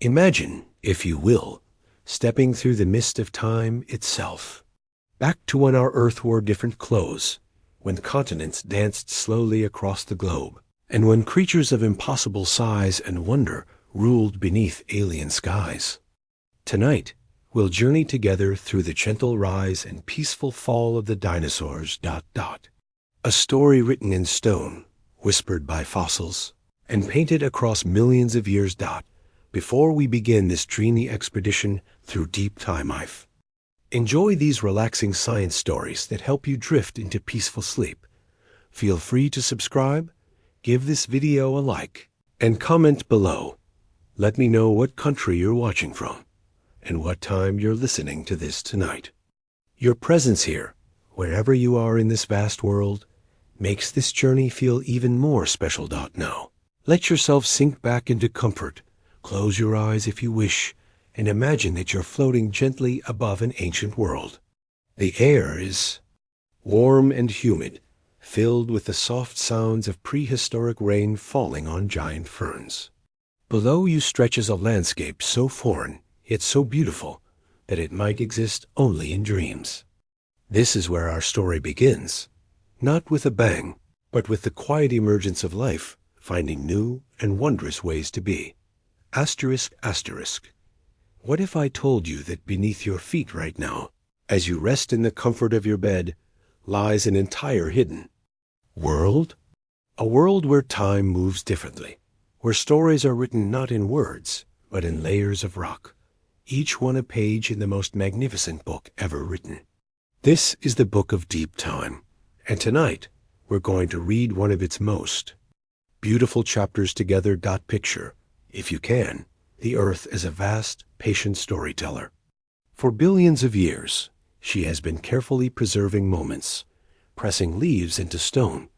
Imagine, if you will, stepping through the mist of time itself, back to when our Earth wore different clothes, when continents danced slowly across the globe, and when creatures of impossible size and wonder ruled beneath alien skies. Tonight, we'll journey together through the gentle rise and peaceful fall of the dinosaurs. A story written in stone, whispered by fossils, and painted across millions of years. Before we begin this dreamy expedition through deep time life, enjoy these relaxing science stories that help you drift into peaceful sleep. Feel free to subscribe, give this video a like, and comment below. Let me know what country you're watching from and what time you're listening to this tonight. Your presence here, wherever you are in this vast world, makes this journey feel even more special. Now, let yourself sink back into comfort. Close your eyes if you wish, and imagine that you're floating gently above an ancient world. The air is warm and humid, filled with the soft sounds of prehistoric rain falling on giant ferns. Below you stretches a landscape so foreign, yet so beautiful, that it might exist only in dreams. This is where our story begins, not with a bang, but with the quiet emergence of life, finding new and wondrous ways to be. Asterisk. What if I told you that beneath your feet right now, as you rest in the comfort of your bed, lies an entire hidden world? A world where time moves differently, where stories are written not in words, but in layers of rock, each one a page in the most magnificent book ever written. This is the Book of Deep Time, and tonight we're going to read one of its most beautiful chapters together. Picture, if you can, the Earth as a vast, patient storyteller. For billions of years, she has been carefully preserving moments, pressing leaves into stone,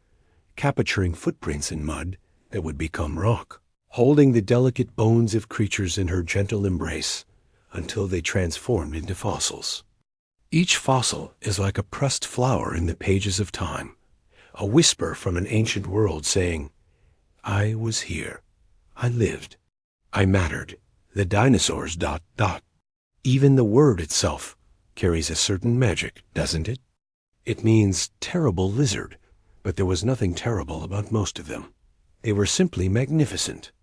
capturing footprints in mud that would become rock, holding the delicate bones of creatures in her gentle embrace until they transformed into fossils. Each fossil is like a pressed flower in the pages of time, a whisper from an ancient world saying, "I was here. I lived. I mattered. The dinosaurs. Even the word itself carries a certain magic, doesn't it? It means terrible lizard, but there was nothing terrible about most of them. They were simply magnificent.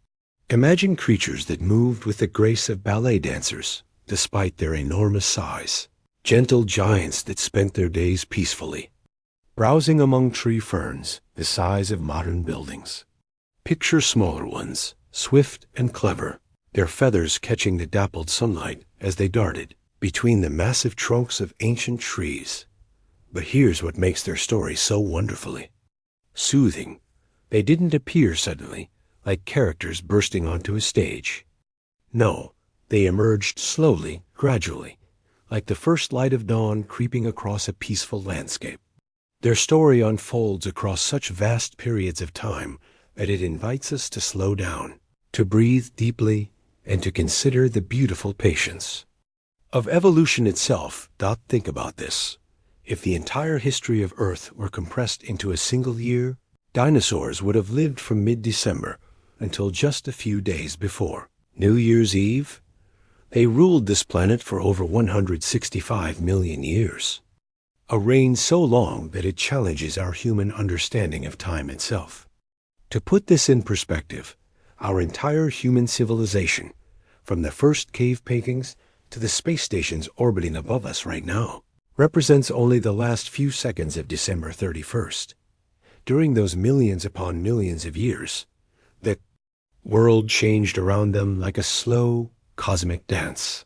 Imagine creatures that moved with the grace of ballet dancers, despite their enormous size. Gentle giants that spent their days peacefully, browsing among tree ferns the size of modern buildings. Picture smaller ones, swift and clever, their feathers catching the dappled sunlight as they darted between the massive trunks of ancient trees. But here's what makes their story so wonderfully soothing. They didn't appear suddenly, like characters bursting onto a stage. No, they emerged slowly, gradually, like the first light of dawn creeping across a peaceful landscape. Their story unfolds across such vast periods of time that it invites us to slow down, to breathe deeply, and to consider the beautiful patience of evolution itself. Think about this. If the entire history of Earth were compressed into a single year, dinosaurs would have lived from mid-December until just a few days before New Year's Eve. They ruled this planet for over 165 million years, a reign so long that it challenges our human understanding of time itself. To put this in perspective, our entire human civilization, from the first cave paintings to the space stations orbiting above us right now, represents only the last few seconds of December 31st. During those millions upon millions of years, the world changed around them like a slow, cosmic dance.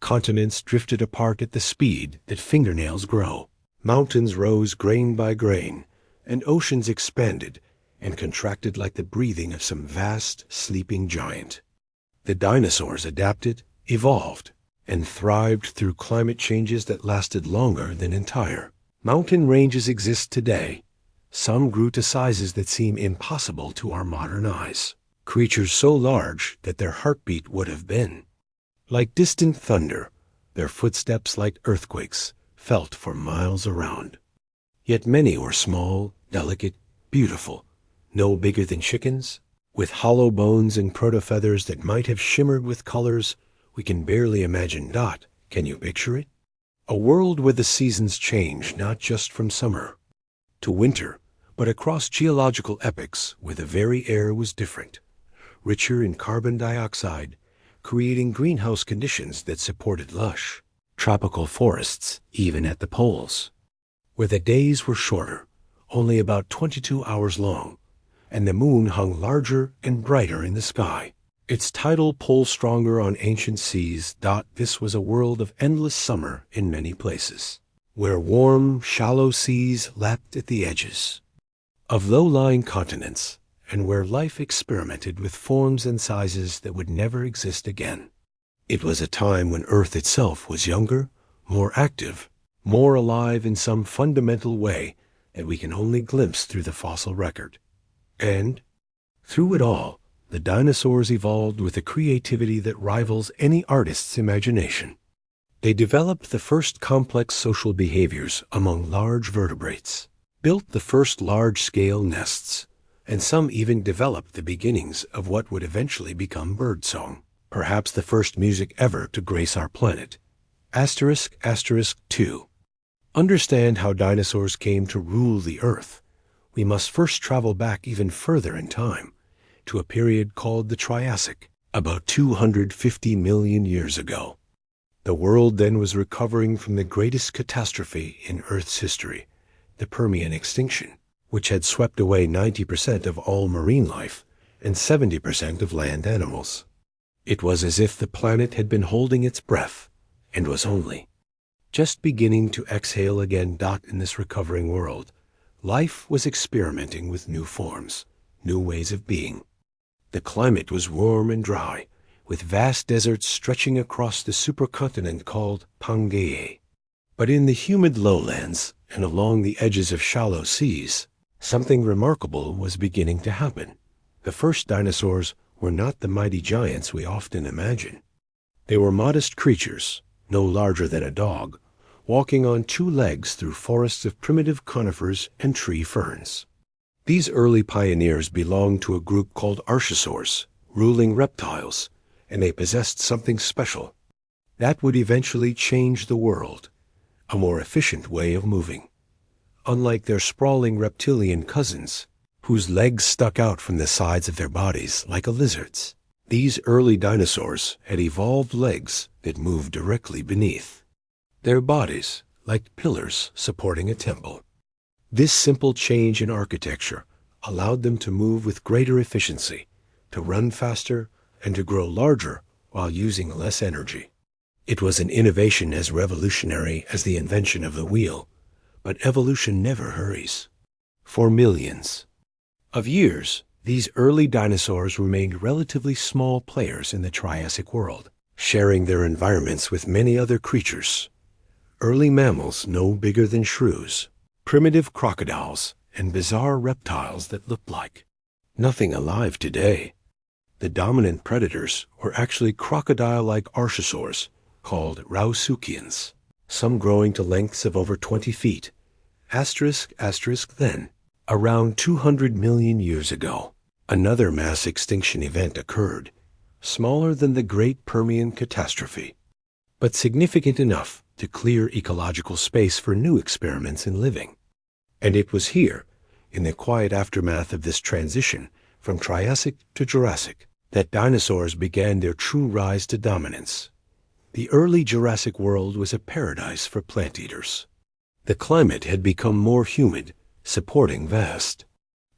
Continents drifted apart at the speed that fingernails grow. Mountains rose grain by grain, and oceans expanded and contracted like the breathing of some vast, sleeping giant. The dinosaurs adapted, evolved, and thrived through climate changes that lasted longer than entire mountain ranges exist today. Some grew to sizes that seem impossible to our modern eyes, creatures so large that their heartbeat would have been like distant thunder, their footsteps like earthquakes, felt for miles around. Yet many were small, delicate, beautiful, no bigger than chickens, with hollow bones and protofeathers that might have shimmered with colors we can barely imagine. Can you picture it? A world where the seasons change not just from summer to winter, but across geological epochs where the very air was different, richer in carbon dioxide, creating greenhouse conditions that supported lush, tropical forests even at the poles, where the days were shorter, only about 22 hours long, and the moon hung larger and brighter in the sky, its tidal pull stronger on ancient seas. This was a world of endless summer in many places, where warm, shallow seas lapped at the edges of low-lying continents, and where life experimented with forms and sizes that would never exist again. It was a time when Earth itself was younger, more active, more alive in some fundamental way that we can only glimpse through the fossil record. And through it all, the dinosaurs evolved with a creativity that rivals any artist's imagination. They developed the first complex social behaviors among large vertebrates, built the first large-scale nests, and some even developed the beginnings of what would eventually become birdsong, perhaps the first music ever to grace our planet. **2. Understand how dinosaurs came to rule the Earth. We must first travel back even further in time, to a period called the Triassic, about 250 million years ago. The world then was recovering from the greatest catastrophe in Earth's history, the Permian extinction, which had swept away 90% of all marine life and 70% of land animals. It was as if the planet had been holding its breath and was only just beginning to exhale again. In this recovering world, life was experimenting with new forms, new ways of being. The climate was warm and dry, with vast deserts stretching across the supercontinent called Pangaea. But in the humid lowlands and along the edges of shallow seas, something remarkable was beginning to happen. The first dinosaurs were not the mighty giants we often imagine. They were modest creatures, no larger than a dog, walking on two legs through forests of primitive conifers and tree ferns. These early pioneers belonged to a group called Archosaurs, ruling reptiles, and they possessed something special that would eventually change the world, a more efficient way of moving. Unlike their sprawling reptilian cousins, whose legs stuck out from the sides of their bodies like a lizard's, these early dinosaurs had evolved legs that moved directly beneath their bodies, like pillars supporting a temple. This simple change in architecture allowed them to move with greater efficiency, to run faster, and to grow larger while using less energy. It was an innovation as revolutionary as the invention of the wheel, but evolution never hurries. For millions of years, these early dinosaurs remained relatively small players in the Triassic world, sharing their environments with many other creatures. Early mammals no bigger than shrews, primitive crocodiles, and bizarre reptiles that looked like nothing alive today. The dominant predators were actually crocodile-like archosaurs called Rauisuchians, some growing to lengths of over 20 feet. Then, around 200 million years ago, another mass extinction event occurred, smaller than the Great Permian Catastrophe, but significant enough to clear ecological space for new experiments in living. And it was here, in the quiet aftermath of this transition from Triassic to Jurassic, that dinosaurs began their true rise to dominance. The early Jurassic world was a paradise for plant eaters. The climate had become more humid, supporting vast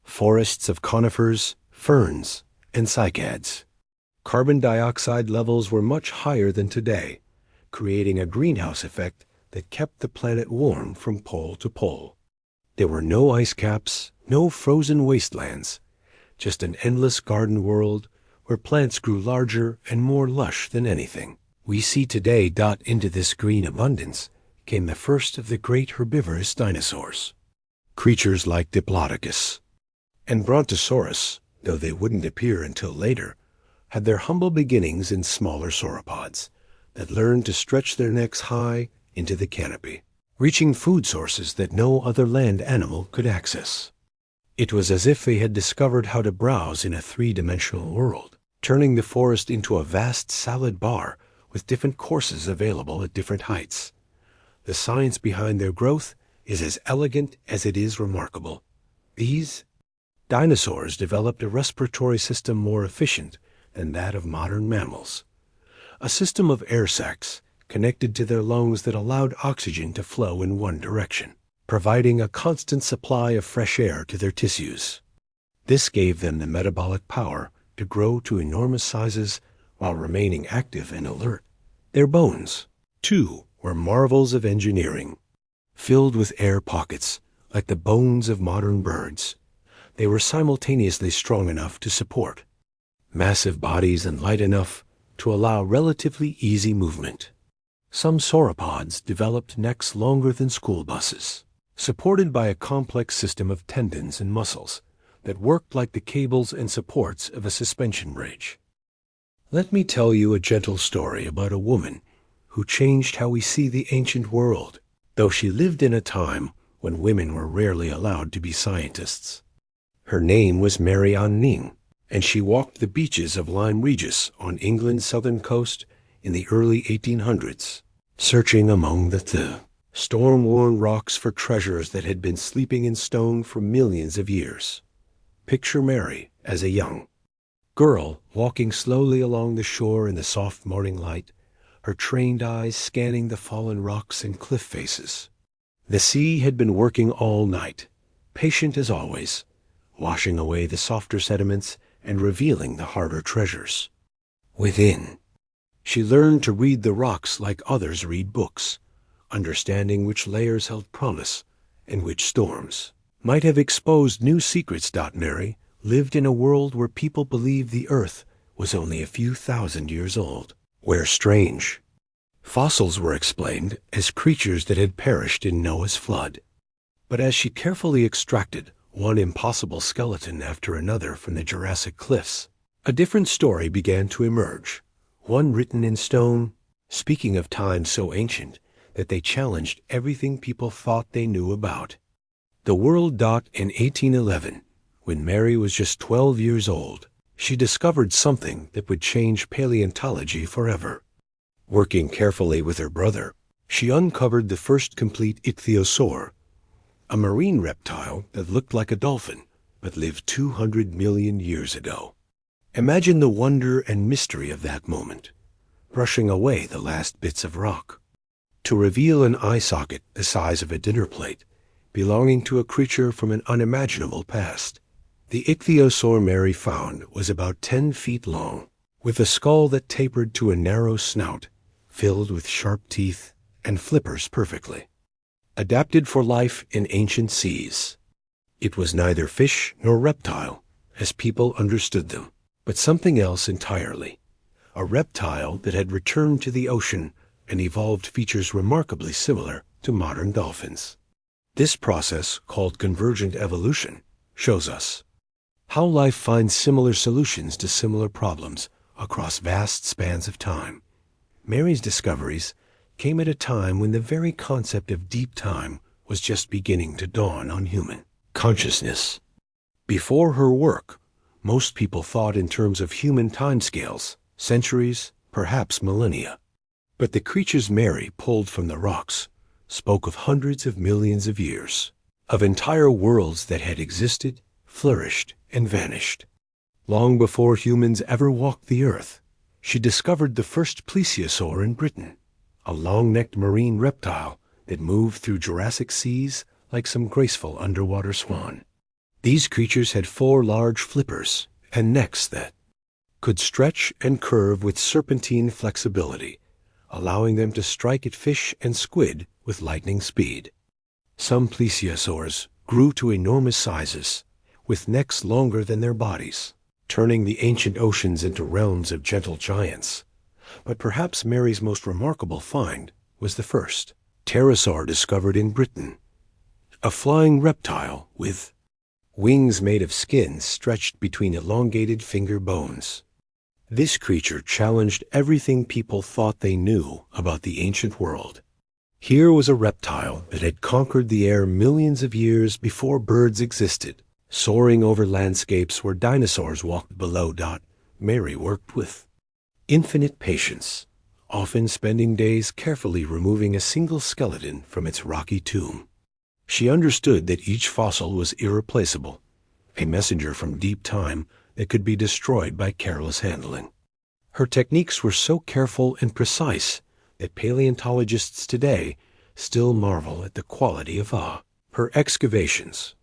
forests of conifers, ferns, and cycads. Carbon dioxide levels were much higher than today, creating a greenhouse effect that kept the planet warm from pole to pole. There were no ice caps, no frozen wastelands, just an endless garden world where plants grew larger and more lush than anything we see today. Into this green abundance came the first of the great herbivorous dinosaurs. Creatures like Diplodocus and Brontosaurus, though they wouldn't appear until later, had their humble beginnings in smaller sauropods that learned to stretch their necks high into the canopy, reaching food sources that no other land animal could access. It was as if they had discovered how to browse in a three-dimensional world, turning the forest into a vast salad bar with different courses available at different heights. The science behind their growth is as elegant as it is remarkable. These dinosaurs developed a respiratory system more efficient than that of modern mammals, a system of air sacs connected to their lungs that allowed oxygen to flow in one direction, providing a constant supply of fresh air to their tissues. This gave them the metabolic power to grow to enormous sizes while remaining active and alert. Their bones, too, were marvels of engineering. Filled with air pockets, like the bones of modern birds, they were simultaneously strong enough to support massive bodies and light enough to allow relatively easy movement. Some sauropods developed necks longer than school buses, supported by a complex system of tendons and muscles that worked like the cables and supports of a suspension bridge. Let me tell you a gentle story about a woman who changed how we see the ancient world, though she lived in a time when women were rarely allowed to be scientists. Her name was Mary Ann Ning, and she walked the beaches of Lyme Regis on England's southern coast in the early 1800s, searching among the storm-worn rocks for treasures that had been sleeping in stone for millions of years. Picture Mary as a young girl walking slowly along the shore in the soft morning light, her trained eyes scanning the fallen rocks and cliff faces. The sea had been working all night, patient as always, washing away the softer sediments and revealing the harder treasures. Within, she learned to read the rocks like others read books, understanding which layers held promise and which storms might have exposed new secrets. Mary lived in a world where people believed the earth was only a few thousand years old, where strange fossils were explained as creatures that had perished in Noah's flood. But as she carefully extracted one impossible skeleton after another from the Jurassic cliffs, a different story began to emerge, one written in stone, speaking of times so ancient that they challenged everything people thought they knew about. The world. In 1811, when Mary was just 12 years old, she discovered something that would change paleontology forever. Working carefully with her brother, she uncovered the first complete ichthyosaur, a marine reptile that looked like a dolphin but lived 200 million years ago. Imagine the wonder and mystery of that moment, brushing away the last bits of rock, to reveal an eye socket the size of a dinner plate, belonging to a creature from an unimaginable past. The ichthyosaur Mary found was about 10 feet long, with a skull that tapered to a narrow snout, filled with sharp teeth and flippers perfectly, adapted for life in ancient seas. It was neither fish nor reptile, as people understood them, but something else entirely, a reptile that had returned to the ocean and evolved features remarkably similar to modern dolphins. This process, called convergent evolution, shows us how life finds similar solutions to similar problems across vast spans of time. Mary's discoveries came at a time when the very concept of deep time was just beginning to dawn on human consciousness. Before her work, most people thought in terms of human timescales, centuries, perhaps millennia. But the creatures Mary pulled from the rocks spoke of hundreds of millions of years, of entire worlds that had existed, flourished, and vanished. Long before humans ever walked the earth, she discovered the first plesiosaur in Britain, a long-necked marine reptile that moved through Jurassic seas like some graceful underwater swan. These creatures had 4 large flippers and necks that could stretch and curve with serpentine flexibility, allowing them to strike at fish and squid with lightning speed. Some plesiosaurs grew to enormous sizes, with necks longer than their bodies, turning the ancient oceans into realms of gentle giants. But perhaps Mary's most remarkable find was the first pterosaur discovered in Britain, a flying reptile with wings made of skin stretched between elongated finger bones. This creature challenged everything people thought they knew about the ancient world. Here was a reptile that had conquered the air millions of years before birds existed, Soaring over landscapes where dinosaurs walked below. Mary worked with infinite patience, often spending days carefully removing a single skeleton from its rocky tomb. She understood that each fossil was irreplaceable, a messenger from deep time that could be destroyed by careless handling. Her techniques were so careful and precise that paleontologists today still marvel at the quality of her excavations.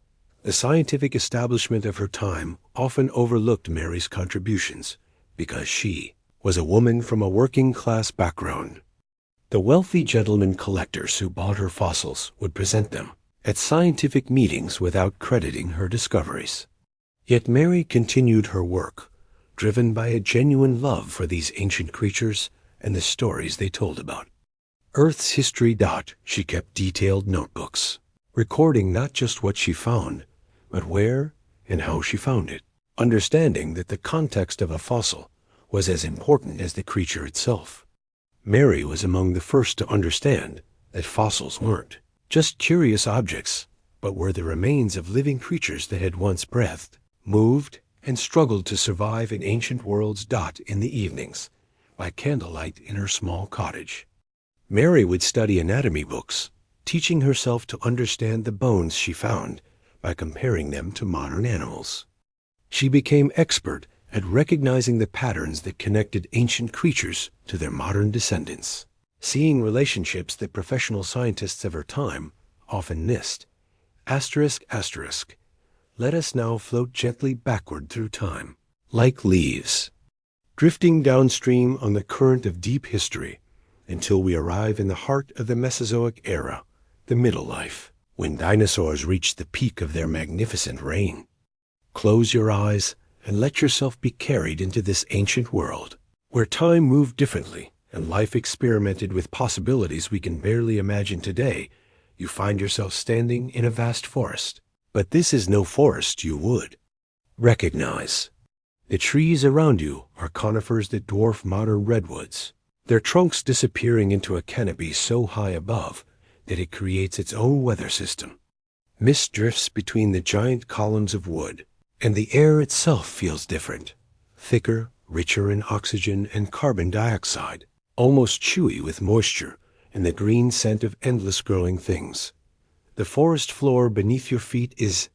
The scientific establishment of her time often overlooked Mary's contributions because she was a woman from a working-class background. The wealthy gentlemen collectors who bought her fossils would present them at scientific meetings without crediting her discoveries. Yet Mary continued her work, driven by a genuine love for these ancient creatures and the stories they told about. Earth's history. She kept detailed notebooks, recording not just what she found, but where and how she found it, understanding that the context of a fossil was as important as the creature itself. Mary was among the first to understand that fossils weren't just curious objects, but were the remains of living creatures that had once breathed, moved, and struggled to survive in ancient worlds. In the evenings, by candlelight in her small cottage, Mary would study anatomy books, teaching herself to understand the bones she found by comparing them to modern animals. She became expert at recognizing the patterns that connected ancient creatures to their modern descendants, seeing relationships that professional scientists of her time often missed. Let us now float gently backward through time, like leaves, drifting downstream on the current of deep history until we arrive in the heart of the Mesozoic era, the Middle Life, when dinosaurs reached the peak of their magnificent reign. Close your eyes and let yourself be carried into this ancient world, where time moved differently and life experimented with possibilities we can barely imagine today. You find yourself standing in a vast forest. But this is no forest you would recognize. The trees around you are conifers that dwarf modern redwoods, their trunks disappearing into a canopy so high above that it creates its own weather system. Mist drifts between the giant columns of wood, and the air itself feels different, thicker, richer in oxygen and carbon dioxide, almost chewy with moisture and the green scent of endless growing things. The forest floor beneath your feet is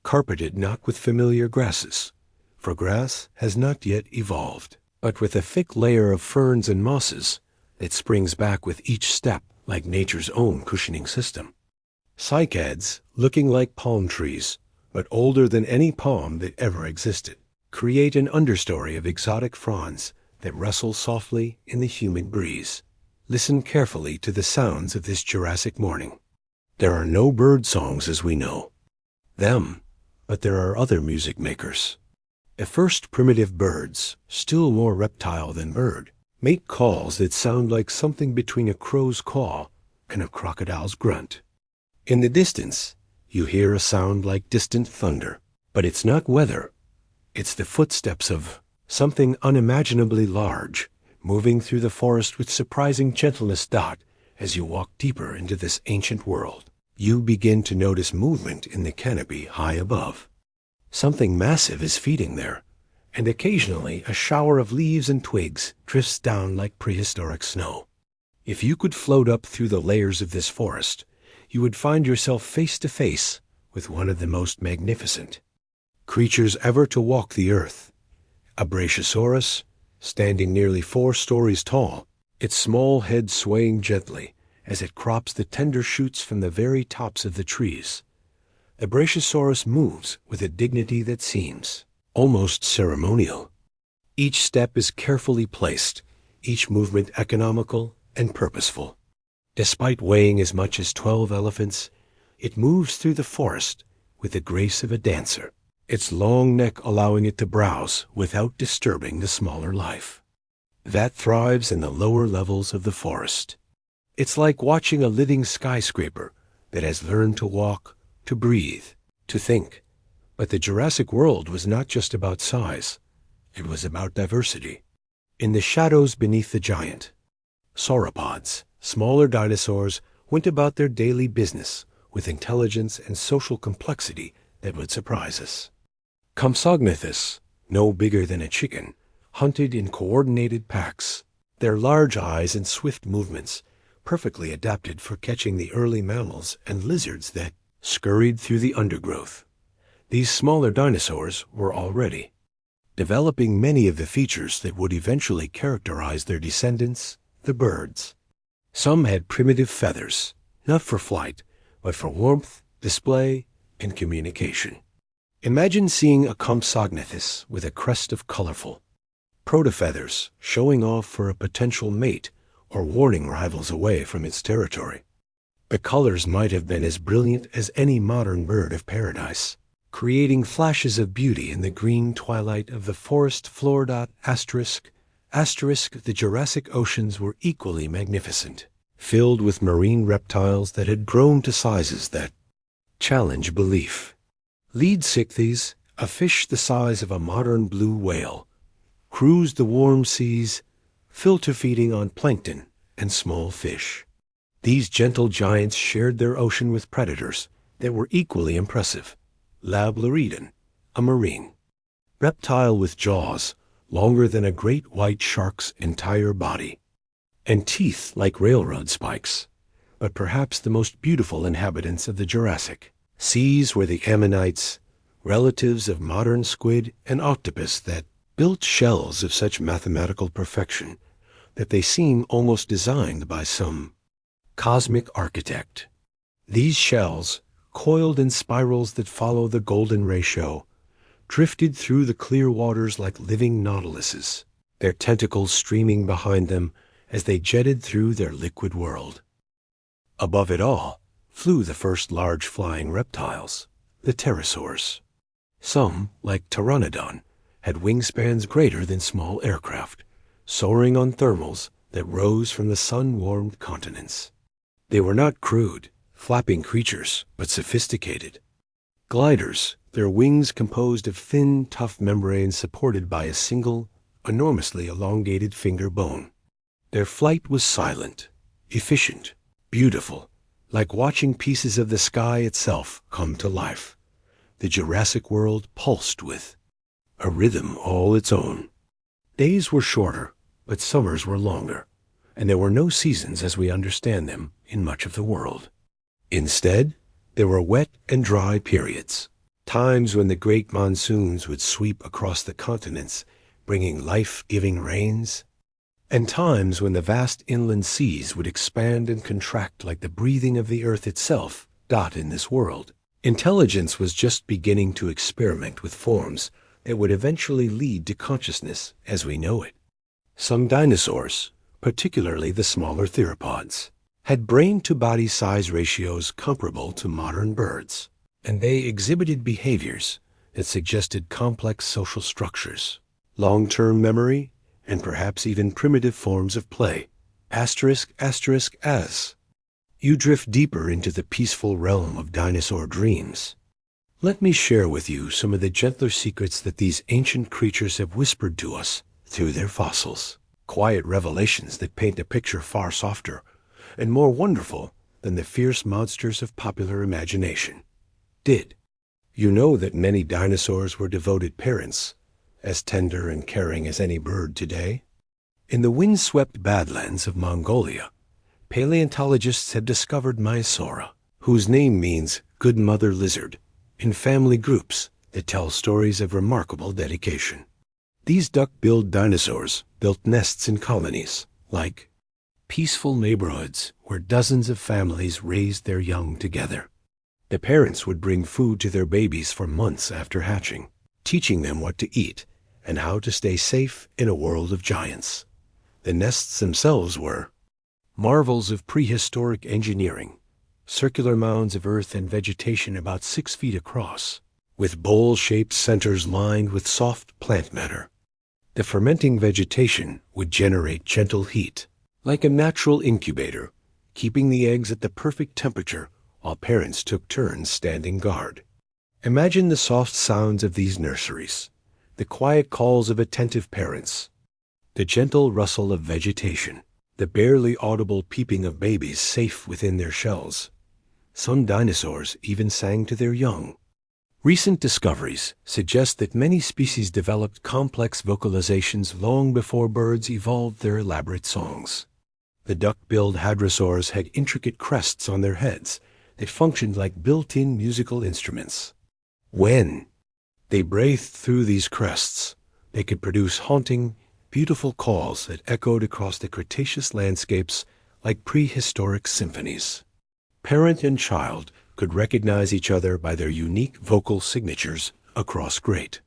carpeted not with familiar grasses, for grass has not yet evolved, but with a thick layer of ferns and mosses that springs back with each step like nature's own cushioning system. Cycads, looking like palm trees, but older than any palm that ever existed, create an understory of exotic fronds that rustle softly in the humid breeze. Listen carefully to the sounds of this Jurassic morning. There are no bird songs as we know them, but there are other music makers. At first, primitive birds, still more reptile than bird, make calls that sound like something between a crow's caw and a crocodile's grunt. In the distance, you hear a sound like distant thunder, but it's not weather. It's the footsteps of something unimaginably large, moving through the forest with surprising gentleness. As you walk deeper into this ancient world, you begin to notice movement in the canopy high above. Something massive is feeding there, and occasionally a shower of leaves and twigs drifts down like prehistoric snow. If you could float up through the layers of this forest, you would find yourself face to face with one of the most magnificent creatures ever to walk the earth. A Brachiosaurus, standing nearly 4 stories tall, its small head swaying gently as it crops the tender shoots from the very tops of the trees. The Brachiosaurus moves with a dignity that seems almost ceremonial. Each step is carefully placed, each movement economical and purposeful. Despite weighing as much as 12 elephants, it moves through the forest with the grace of a dancer, its long neck allowing it to browse without disturbing the smaller life that thrives in the lower levels of the forest. It's like watching a living skyscraper that has learned to walk, to breathe, to think. But the Jurassic world was not just about size. It was about diversity. In the shadows beneath the giant sauropods, smaller dinosaurs went about their daily business with intelligence and social complexity that would surprise us. Compsognathus, no bigger than a chicken, hunted in coordinated packs, their large eyes and swift movements perfectly adapted for catching the early mammals and lizards that scurried through the undergrowth. These smaller dinosaurs were already developing many of the features that would eventually characterize their descendants, the birds. Some had primitive feathers, not for flight, but for warmth, display, and communication. Imagine seeing a Compsognathus with a crest of colorful protofeathers showing off for a potential mate or warning rivals away from its territory. The colors might have been as brilliant as any modern bird of paradise, creating flashes of beauty in the green twilight of the forest floor. Asterisk, the Jurassic oceans were equally magnificent, filled with marine reptiles that had grown to sizes that challenge belief. Leadsichthys, a fish the size of a modern blue whale, cruised the warm seas, filter feeding on plankton and small fish. These gentle giants shared their ocean with predators that were equally impressive. Lablaridon, a marine reptile with jaws longer than a great white shark's entire body, and teeth like railroad spikes, but perhaps the most beautiful inhabitants of the Jurassic seas were the ammonites, relatives of modern squid and octopus that built shells of such mathematical perfection that they seem almost designed by some cosmic architect. These shells, coiled in spirals that follow the golden ratio, drifted through the clear waters like living nautiluses, their tentacles streaming behind them as they jetted through their liquid world. Above it all flew the first large flying reptiles, the pterosaurs. Some, like Pteranodon, had wingspans greater than small aircraft, soaring on thermals that rose from the sun-warmed continents. They were not crude, flapping creatures, but sophisticated gliders, their wings composed of thin, tough membranes supported by a single, enormously elongated finger bone. Their flight was silent, efficient, beautiful, like watching pieces of the sky itself come to life. The Jurassic world pulsed with a rhythm all its own. Days were shorter, but summers were longer, and there were no seasons as we understand them in much of the world. Instead, there were wet and dry periods, times when the great monsoons would sweep across the continents, bringing life-giving rains, and times when the vast inland seas would expand and contract like the breathing of the earth itself. In this world, intelligence was just beginning to experiment with forms that would eventually lead to consciousness as we know it. Some dinosaurs, particularly the smaller theropods, had brain-to-body size ratios comparable to modern birds, and they exhibited behaviors that suggested complex social structures, long-term memory, and perhaps even primitive forms of play. As you drift deeper into the peaceful realm of dinosaur dreams, let me share with you some of the gentler secrets that these ancient creatures have whispered to us through their fossils. Quiet revelations that paint a picture far softer and more wonderful than the fierce monsters of popular imagination. Did you know that many dinosaurs were devoted parents, as tender and caring as any bird today? In the windswept badlands of Mongolia, paleontologists have discovered Maiasaura, whose name means good mother lizard, in family groups that tell stories of remarkable dedication. These duck-billed dinosaurs built nests in colonies, like peaceful neighborhoods where dozens of families raised their young together. The parents would bring food to their babies for months after hatching, teaching them what to eat and how to stay safe in a world of giants. The nests themselves were marvels of prehistoric engineering, circular mounds of earth and vegetation about 6 feet across, with bowl-shaped centers lined with soft plant matter. The fermenting vegetation would generate gentle heat, like a natural incubator, keeping the eggs at the perfect temperature while parents took turns standing guard. Imagine the soft sounds of these nurseries, the quiet calls of attentive parents, the gentle rustle of vegetation, the barely audible peeping of babies safe within their shells. Some dinosaurs even sang to their young, Recent discoveries suggest that many species developed complex vocalizations long before birds evolved their elaborate songs. The duck-billed hadrosaurs had intricate crests on their heads that functioned like built-in musical instruments. When they breathed through these crests, they could produce haunting, beautiful calls that echoed across the Cretaceous landscapes like prehistoric symphonies. Parent and child could recognize each other by their unique vocal signatures across great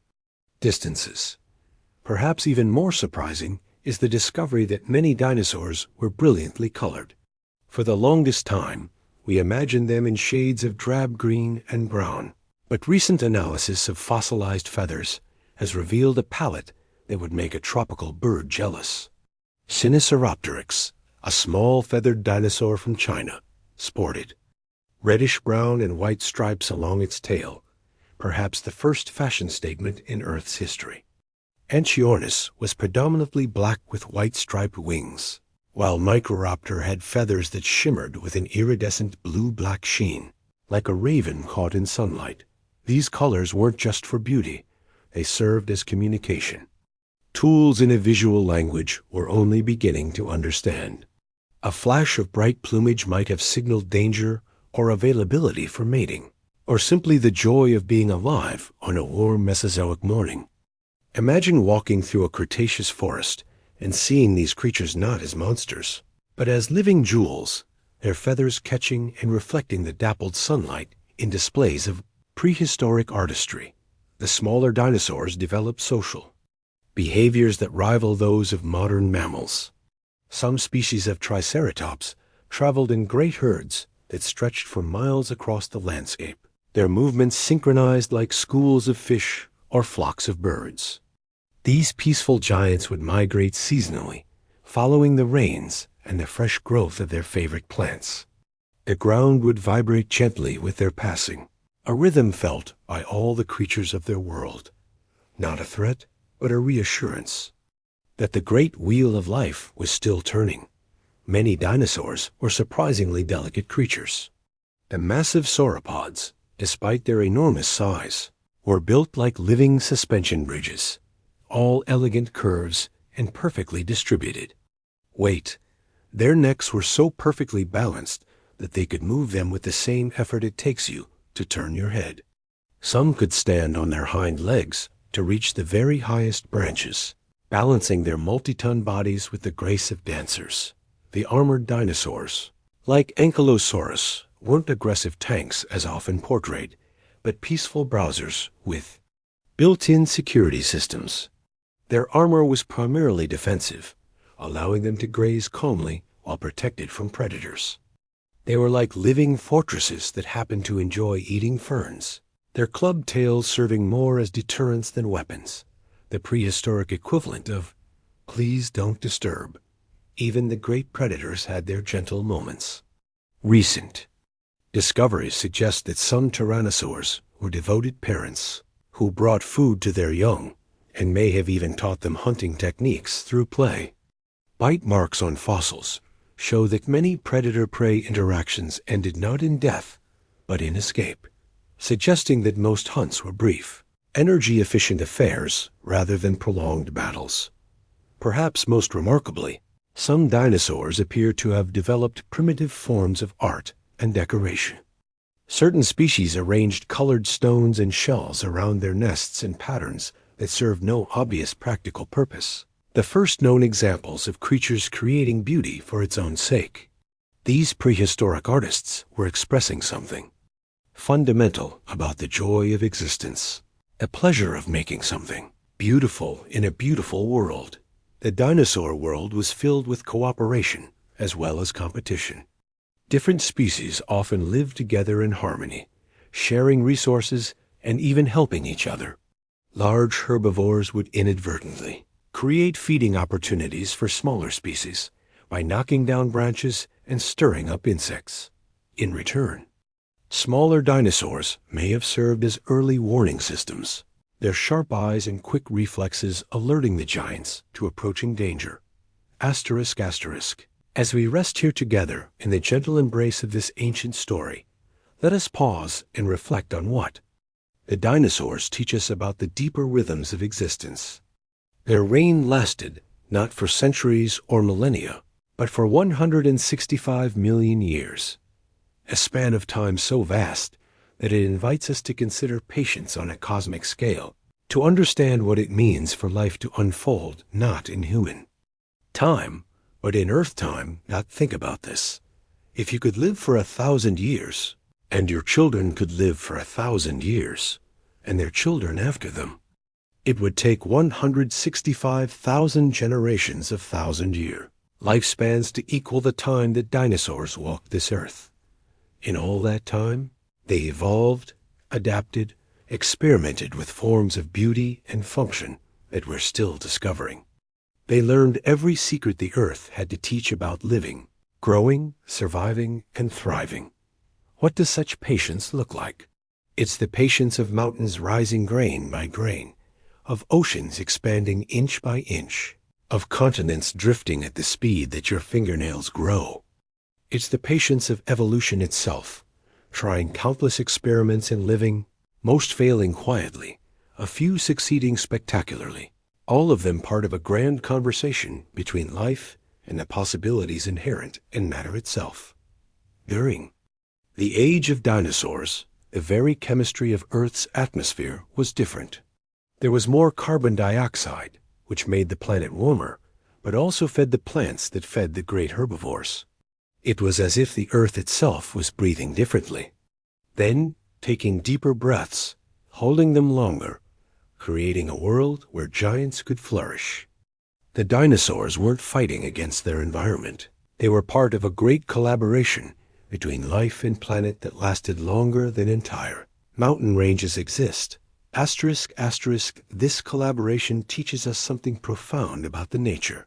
distances. Perhaps even more surprising is the discovery that many dinosaurs were brilliantly colored. For the longest time, we imagined them in shades of drab green and brown, but recent analysis of fossilized feathers has revealed a palette that would make a tropical bird jealous. Sinosauropteryx, a small feathered dinosaur from China, sported reddish-brown and white stripes along its tail, perhaps the first fashion statement in Earth's history. Anchiornis was predominantly black with white striped wings, while Microraptor had feathers that shimmered with an iridescent blue-black sheen, like a raven caught in sunlight. These colors weren't just for beauty, they served as communication. Tools in a visual language we're only beginning to understand. A flash of bright plumage might have signaled danger or availability for mating, or simply the joy of being alive on a warm Mesozoic morning. Imagine walking through a Cretaceous forest and seeing these creatures not as monsters, but as living jewels, their feathers catching and reflecting the dappled sunlight in displays of prehistoric artistry. The smaller dinosaurs developed social behaviors that rival those of modern mammals. Some species of Triceratops traveled in great herds that stretched for miles across the landscape, their movements synchronized like schools of fish or flocks of birds. These peaceful giants would migrate seasonally, following the rains and the fresh growth of their favorite plants. The ground would vibrate gently with their passing, a rhythm felt by all the creatures of their world. Not a threat, but a reassurance that the great wheel of life was still turning. Many dinosaurs were surprisingly delicate creatures. The massive sauropods, despite their enormous size, were built like living suspension bridges, all elegant curves and perfectly distributed. Wait, their necks were so perfectly balanced that they could move them with the same effort it takes you to turn your head. Some could stand on their hind legs to reach the very highest branches, balancing their multi-ton bodies with the grace of dancers. The armored dinosaurs, like Ankylosaurus, weren't aggressive tanks as often portrayed, but peaceful browsers with built-in security systems. Their armor was primarily defensive, allowing them to graze calmly while protected from predators. They were like living fortresses that happened to enjoy eating ferns, their club tails serving more as deterrents than weapons, the prehistoric equivalent of "please don't disturb." Even the great predators had their gentle moments. Recent discoveries suggest that some tyrannosaurs were devoted parents who brought food to their young and may have even taught them hunting techniques through play. Bite marks on fossils show that many predator-prey interactions ended not in death, but in escape, suggesting that most hunts were brief, energy-efficient affairs rather than prolonged battles. Perhaps most remarkably, some dinosaurs appear to have developed primitive forms of art and decoration. Certain species arranged colored stones and shells around their nests in patterns that served no obvious practical purpose, the first known examples of creatures creating beauty for its own sake. These prehistoric artists were expressing something fundamental about the joy of existence, a pleasure of making something beautiful in a beautiful world. The dinosaur world was filled with cooperation as well as competition. Different species often lived together in harmony, sharing resources and even helping each other. Large herbivores would inadvertently create feeding opportunities for smaller species by knocking down branches and stirring up insects. In return, smaller dinosaurs may have served as early warning systems, their sharp eyes and quick reflexes alerting the giants to approaching danger. Asterisk, asterisk. As we rest here together in the gentle embrace of this ancient story, let us pause and reflect on what The dinosaurs teach us about the deeper rhythms of existence. Their reign lasted not for centuries or millennia, but for 165 million years, a span of time so vast that it invites us to consider patience on a cosmic scale, to understand what it means for life to unfold not in human time, but in Earth time. Now think about this. If you could live for 1,000 years, and your children could live for 1,000 years, and their children after them, it would take 165,000 generations of 1,000-year lifespans to equal the time that dinosaurs walked this earth. In all that time, they evolved, adapted, experimented with forms of beauty and function that we're still discovering. They learned every secret the earth had to teach about living, growing, surviving, and thriving. What does such patience look like? It's the patience of mountains rising grain by grain, of oceans expanding inch by inch, of continents drifting at the speed that your fingernails grow. It's the patience of evolution itself, trying countless experiments in living, most failing quietly, a few succeeding spectacularly, all of them part of a grand conversation between life and the possibilities inherent in matter itself. During the age of dinosaurs, the very chemistry of Earth's atmosphere was different. There was more carbon dioxide, which made the planet warmer, but also fed the plants that fed the great herbivores. It was as if the Earth itself was breathing differently. Then, taking deeper breaths, holding them longer, creating a world where giants could flourish. The dinosaurs weren't fighting against their environment. They were part of a great collaboration between life and planet that lasted longer than entire mountain ranges exist. This collaboration teaches us something profound about the nature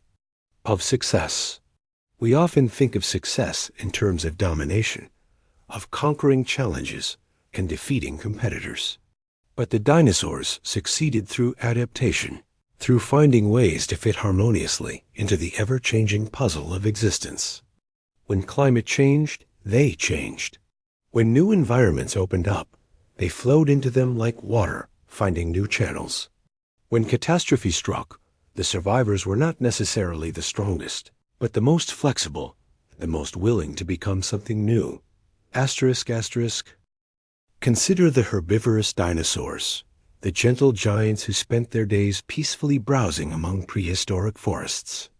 of success. We often think of success in terms of domination, of conquering challenges and defeating competitors. But the dinosaurs succeeded through adaptation, through finding ways to fit harmoniously into the ever-changing puzzle of existence. When climate changed, they changed. When new environments opened up, they flowed into them like water, finding new channels. When catastrophe struck, the survivors were not necessarily the strongest, but the most flexible, the most willing to become something new. Consider the herbivorous dinosaurs, the gentle giants who spent their days peacefully browsing among prehistoric forests.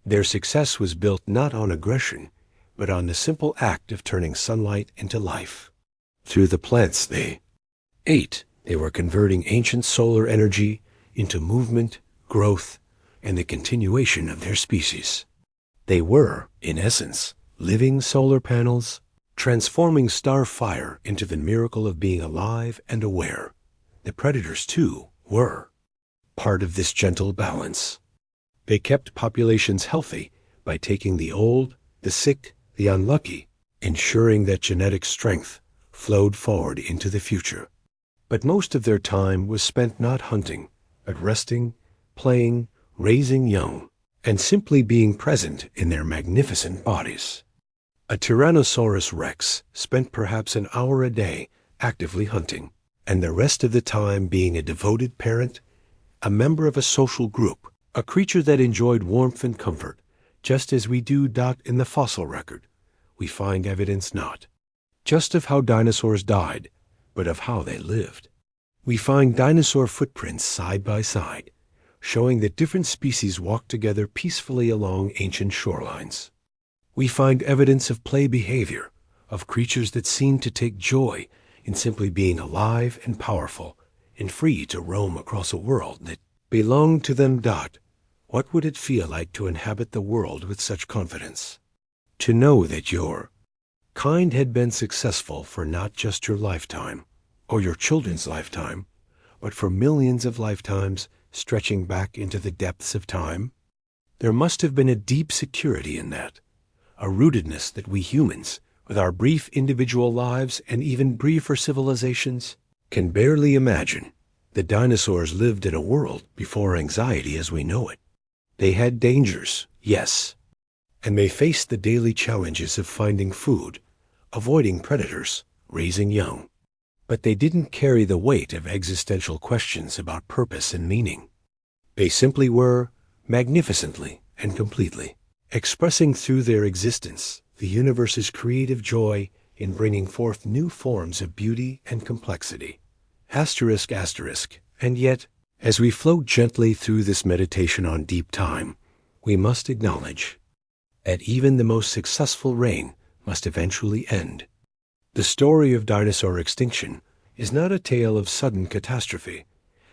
Their success was built not on aggression, but on the simple act of turning sunlight into life. Through the plants they ate, they were converting ancient solar energy into movement, growth, and the continuation of their species. They were, in essence, living solar panels, transforming star fire into the miracle of being alive and aware. The predators, too, were part of this gentle balance. They kept populations healthy by taking the old, the sick, the unlucky, ensuring that genetic strength flowed forward into the future. But most of their time was spent not hunting, but resting, playing, raising young, and simply being present in their magnificent bodies. A Tyrannosaurus rex spent perhaps an hour a day actively hunting, and the rest of the time being a devoted parent, a member of a social group, a creature that enjoyed warmth and comfort, just as we do. In the fossil record, we find evidence not just of how dinosaurs died, but of how they lived. We find dinosaur footprints side by side, showing that different species walked together peacefully along ancient shorelines. We find evidence of play behavior, of creatures that seemed to take joy in simply being alive and powerful, and free to roam across a world that belonged to them. What would it feel like to inhabit the world with such confidence? To know that your kind had been successful for not just your lifetime, or your children's lifetime, but for millions of lifetimes stretching back into the depths of time? There must have been a deep security in that, a rootedness that we humans, with our brief individual lives and even briefer civilizations, can barely imagine. The dinosaurs lived in a world before anxiety as we know it. They had dangers, yes, and they faced the daily challenges of finding food, avoiding predators, raising young. But they didn't carry the weight of existential questions about purpose and meaning. They simply were, magnificently and completely, expressing through their existence the universe's creative joy in bringing forth new forms of beauty and complexity. Asterisk, asterisk. And yet, as we float gently through this meditation on deep time, we must acknowledge that even the most successful reign must eventually end. The story of dinosaur extinction is not a tale of sudden catastrophe,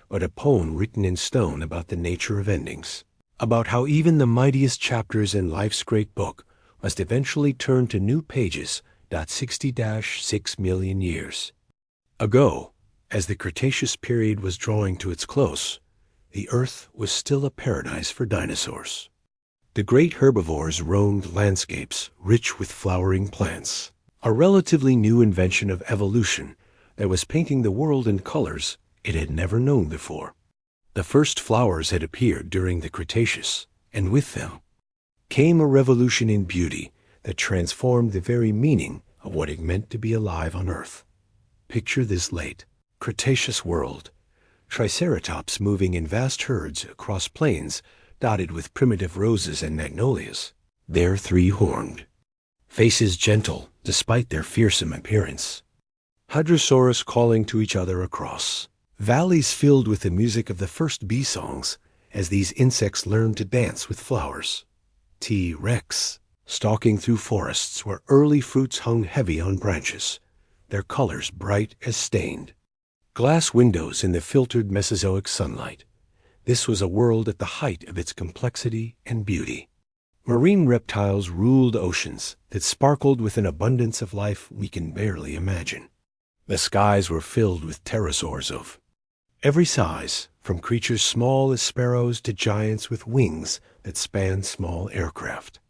but a poem written in stone about the nature of endings, about how even the mightiest chapters in life's great book must eventually turn to new pages. 60-6 million years ago, as the Cretaceous period was drawing to its close, the Earth was still a paradise for dinosaurs. The great herbivores roamed landscapes rich with flowering plants, a relatively new invention of evolution that was painting the world in colors it had never known before. The first flowers had appeared during the Cretaceous, and with them came a revolution in beauty that transformed the very meaning of what it meant to be alive on Earth. Picture this late Cretaceous world: triceratops moving in vast herds across plains dotted with primitive roses and magnolias, their three-horned faces gentle despite their fearsome appearance. Hadrosaurus calling to each other across valleys filled with the music of the first bee songs as these insects learned to dance with flowers. T-Rex stalking through forests where early fruits hung heavy on branches, their colors bright as stained glass windows in the filtered Mesozoic sunlight. This was a world at the height of its complexity and beauty. Marine reptiles ruled oceans that sparkled with an abundance of life we can barely imagine. The skies were filled with pterosaurs of every size, from creatures small as sparrows to giants with wings that spanned small aircraft.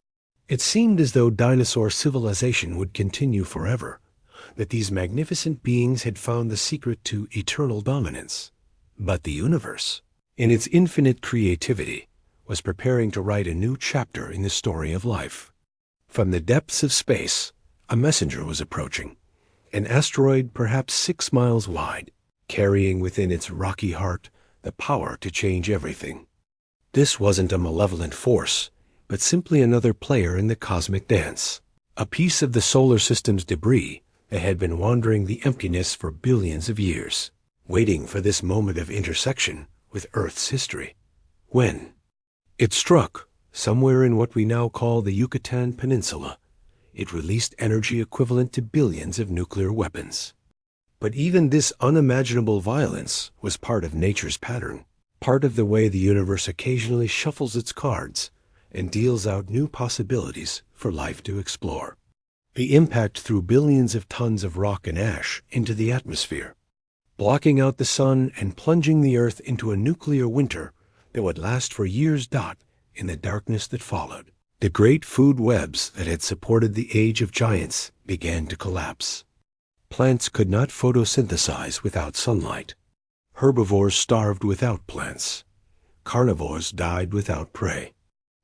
It seemed as though dinosaur civilization would continue forever, that these magnificent beings had found the secret to eternal dominance. But the universe, in its infinite creativity, was preparing to write a new chapter in the story of life. From the depths of space, a messenger was approaching, an asteroid perhaps 6 miles wide, carrying within its rocky heart the power to change everything. This wasn't a malevolent force, but simply another player in the cosmic dance, a piece of the solar system's debris that had been wandering the emptiness for billions of years, waiting for this moment of intersection with Earth's history. When it struck, somewhere in what we now call the Yucatan Peninsula, it released energy equivalent to billions of nuclear weapons. But even this unimaginable violence was part of nature's pattern, part of the way the universe occasionally shuffles its cards and deals out new possibilities for life to explore. The impact threw billions of tons of rock and ash into the atmosphere, blocking out the sun and plunging the Earth into a nuclear winter that would last for years. In the darkness that followed, the great food webs that had supported the age of giants began to collapse. Plants could not photosynthesize without sunlight. Herbivores starved without plants. Carnivores died without prey.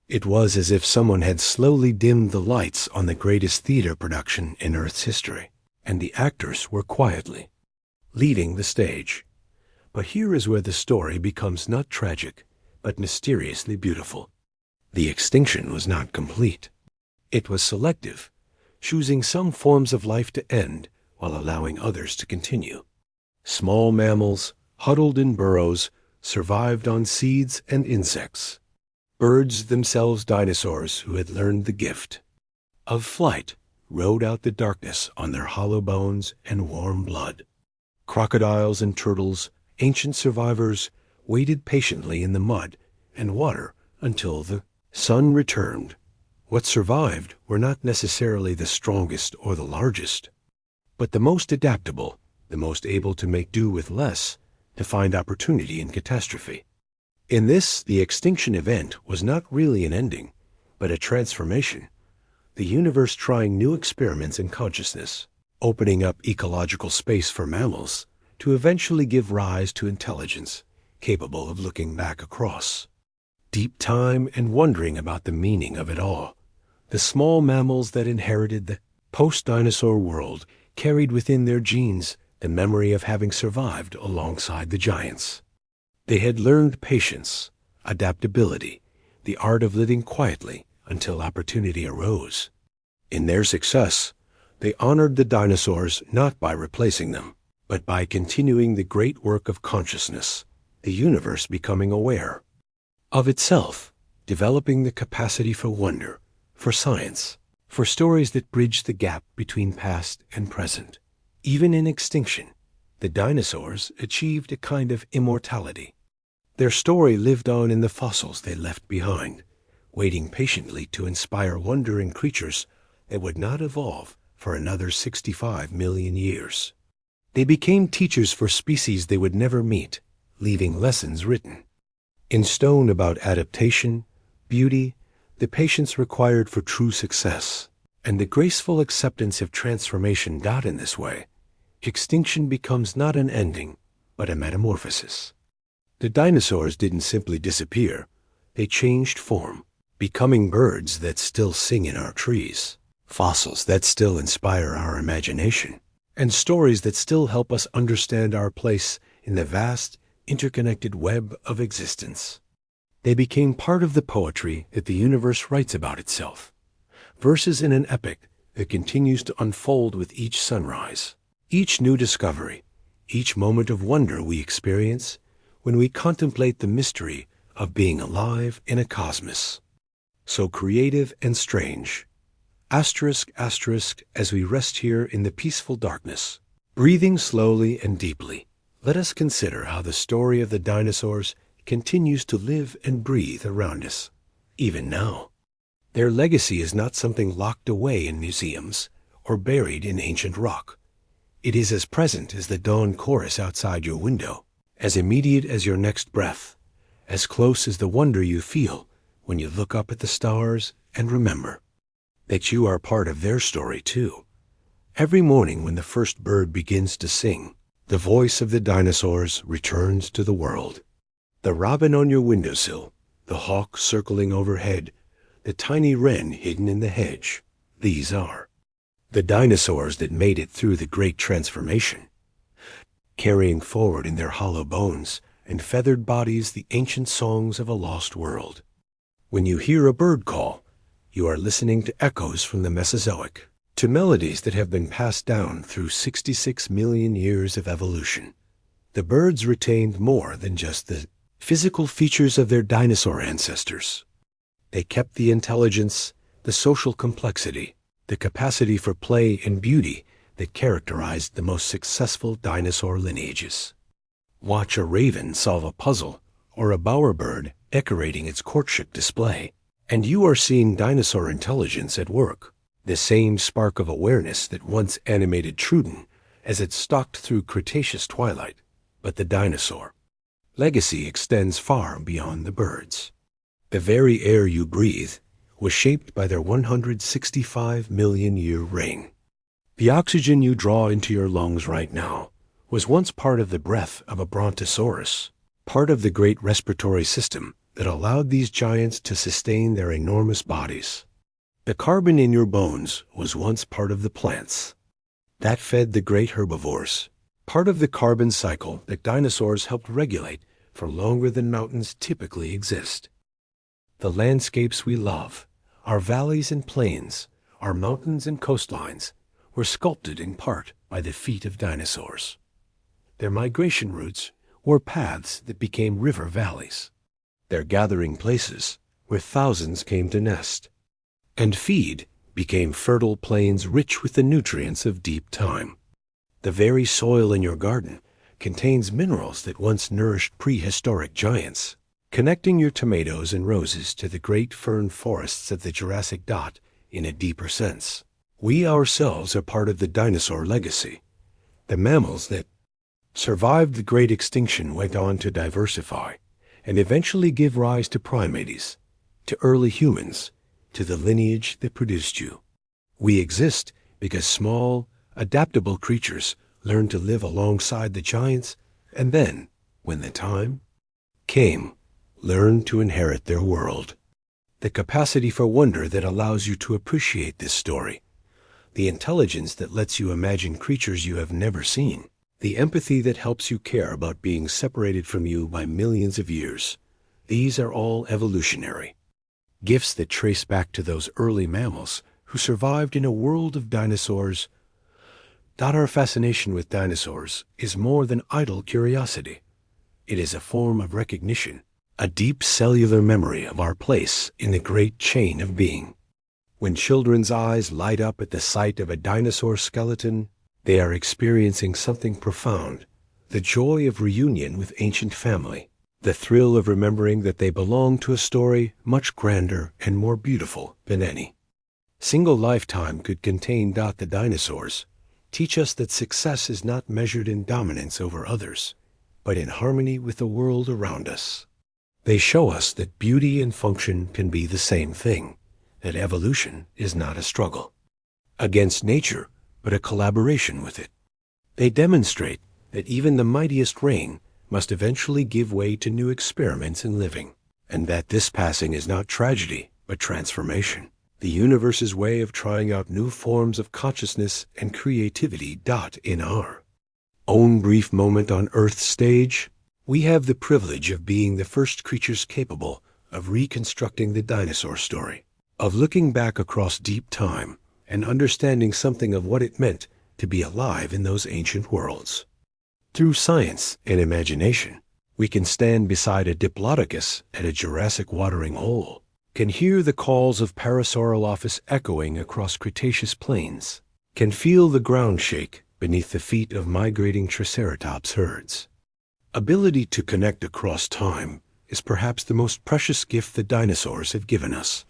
It was as if someone had slowly dimmed the lights on the greatest theater production in Earth's history, and the actors were quietly leaving the stage. But here is where the story becomes not tragic, but mysteriously beautiful. The extinction was not complete. It was selective, choosing some forms of life to end while allowing others to continue. Small mammals, huddled in burrows, survived on seeds and insects. Birds, themselves dinosaurs who had learned the gift of flight, rode out the darkness on their hollow bones and warm blood. Crocodiles and turtles, ancient survivors, waited patiently in the mud and water until the sun returned. What survived were not necessarily the strongest or the largest, but the most adaptable, the most able to make do with less, to find opportunity in catastrophe. In this, the extinction event was not really an ending, but a transformation, the universe trying new experiments in consciousness, opening up ecological space for mammals to eventually give rise to intelligence capable of looking back across deep time and wondering about the meaning of it all. The small mammals that inherited the post-dinosaur world carried within their genes the memory of having survived alongside the giants. They had learned patience, adaptability, the art of living quietly until opportunity arose. In their success, they honored the dinosaurs not by replacing them, but by continuing the great work of consciousness, the universe becoming aware of itself, developing the capacity for wonder, for science, for stories that bridge the gap between past and present. Even in extinction, the dinosaurs achieved a kind of immortality. Their story lived on in the fossils they left behind, waiting patiently to inspire wonder in creatures that would not evolve for another 65 million years. They became teachers for species they would never meet, leaving lessons written in stone about adaptation, beauty, the patience required for true success, and the graceful acceptance of transformation. In this way, extinction becomes not an ending, but a metamorphosis. The dinosaurs didn't simply disappear, they changed form, becoming birds that still sing in our trees, fossils that still inspire our imagination, and stories that still help us understand our place in the vast, interconnected web of existence. They became part of the poetry that the universe writes about itself, verses in an epic that continues to unfold with each sunrise, each new discovery, each moment of wonder we experience when we contemplate the mystery of being alive in a cosmos so creative and strange. Asterisk, asterisk, as we rest here in the peaceful darkness, breathing slowly and deeply, let us consider how the story of the dinosaurs continues to live and breathe around us, even now. Their legacy is not something locked away in museums or buried in ancient rock. It is as present as the dawn chorus outside your window, as immediate as your next breath, as close as the wonder you feel when you look up at the stars and remember that you are part of their story too. Every morning when the first bird begins to sing, the voice of the dinosaurs returns to the world. The robin on your windowsill, the hawk circling overhead, the tiny wren hidden in the hedge, these are the dinosaurs that made it through the great transformation, carrying forward in their hollow bones and feathered bodies the ancient songs of a lost world. When you hear a bird call, you are listening to echoes from the Mesozoic, to melodies that have been passed down through 66 million years of evolution. The birds retained more than just the physical features of their dinosaur ancestors. They kept the intelligence, the social complexity, the capacity for play and beauty that characterized the most successful dinosaur lineages. Watch a raven solve a puzzle or a bowerbird decorating its courtship display, and you are seeing dinosaur intelligence at work, the same spark of awareness that once animated Truden as it stalked through Cretaceous twilight. But the dinosaur legacy extends far beyond the birds. The very air you breathe was shaped by their 165 million year reign. The oxygen you draw into your lungs right now was once part of the breath of a brontosaurus, part of the great respiratory system that allowed these giants to sustain their enormous bodies. The carbon in your bones was once part of the plants that fed the great herbivores, part of the carbon cycle that dinosaurs helped regulate for longer than mountains typically exist. The landscapes we love, our valleys and plains, our mountains and coastlines, were sculpted in part by the feet of dinosaurs. Their migration routes were paths that became river valleys, their gathering places where thousands came to nest, and feed became fertile plains rich with the nutrients of deep time. The very soil in your garden contains minerals that once nourished prehistoric giants, connecting your tomatoes and roses to the great fern forests of the Jurassic dot in a deeper sense. We ourselves are part of the dinosaur legacy. The mammals that survived the great extinction went on to diversify and eventually give rise to primates, to early humans, to the lineage that produced you. We exist because small, adaptable creatures learned to live alongside the giants and then, when the time came, learned to inherit their world. The capacity for wonder that allows you to appreciate this story, the intelligence that lets you imagine creatures you have never seen, the empathy that helps you care about being separated from you by millions of years. These are all evolutionary gifts that trace back to those early mammals who survived in a world of dinosaurs. Our fascination with dinosaurs is more than idle curiosity. It is a form of recognition, a deep cellular memory of our place in the great chain of being. When children's eyes light up at the sight of a dinosaur skeleton, they are experiencing something profound: the joy of reunion with ancient family, the thrill of remembering that they belong to a story much grander and more beautiful than any single lifetime could contain. The dinosaurs teach us that success is not measured in dominance over others, but in harmony with the world around us. They show us that beauty and function can be the same thing, that evolution is not a struggle against nature, but a collaboration with it. They demonstrate that even the mightiest rain must eventually give way to new experiments in living, and that this passing is not tragedy, but transformation, the universe's way of trying out new forms of consciousness and creativity. In our own brief moment on Earth's stage, we have the privilege of being the first creatures capable of reconstructing the dinosaur story, of looking back across deep time and understanding something of what it meant to be alive in those ancient worlds. Through science and imagination, we can stand beside a diplodocus at a Jurassic watering hole, can hear the calls of Parasaurolophus echoing across Cretaceous plains, can feel the ground shake beneath the feet of migrating Triceratops herds. Ability to connect across time is perhaps the most precious gift the dinosaurs have given us.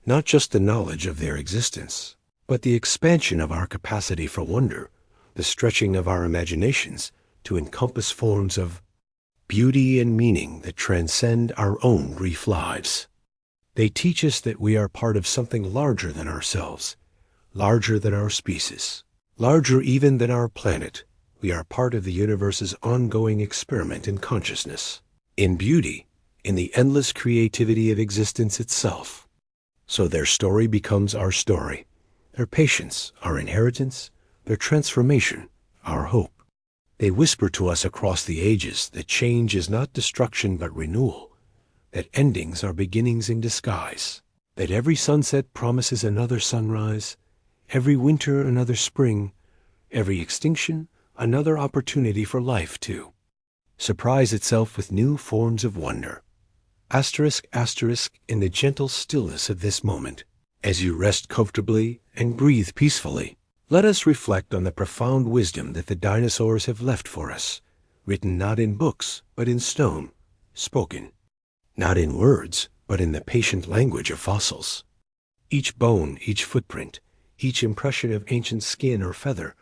Not just the knowledge of their existence, but the expansion of our capacity for wonder, the stretching of our imaginations to encompass forms of beauty and meaning that transcend our own brief lives. They teach us that we are part of something larger than ourselves, larger than our species, larger even than our planet. We are part of the universe's ongoing experiment in consciousness, in beauty, in the endless creativity of existence itself. So their story becomes our story, their patience, our inheritance, their transformation, our hope. They whisper to us across the ages that change is not destruction but renewal, that endings are beginnings in disguise, that every sunset promises another sunrise, every winter another spring, every extinction another opportunity for life to surprise itself with new forms of wonder. Asterisk, asterisk, in the gentle stillness of this moment, as you rest comfortably and breathe peacefully, let us reflect on the profound wisdom that the dinosaurs have left for us, written not in books, but in stone, spoken not in words, but in the patient language of fossils. Each bone, each footprint, each impression of ancient skin or feather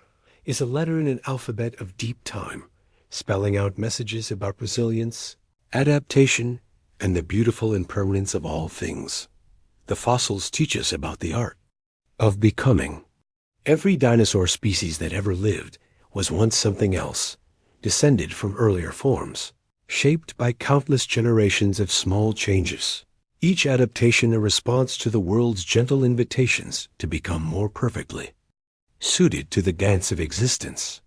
is a letter in an alphabet of deep time, spelling out messages about resilience, adaptation, and the beautiful impermanence of all things. The fossils teach us about the art of becoming. Every dinosaur species that ever lived was once something else, descended from earlier forms, shaped by countless generations of small changes, each adaptation a response to the world's gentle invitations to become more perfectly suited to the dance of existence.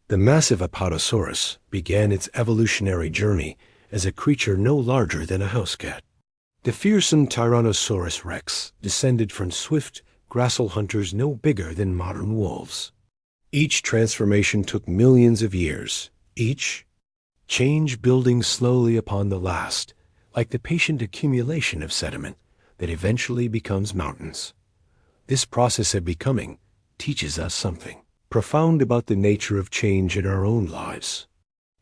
The massive Apatosaurus began its evolutionary journey as a creature no larger than a house cat. The fearsome Tyrannosaurus rex descended from swift, gracile hunters no bigger than modern wolves. Each transformation took millions of years, each change building slowly upon the last, like the patient accumulation of sediment that eventually becomes mountains. This process of becoming teaches us something profound about the nature of change in our own lives.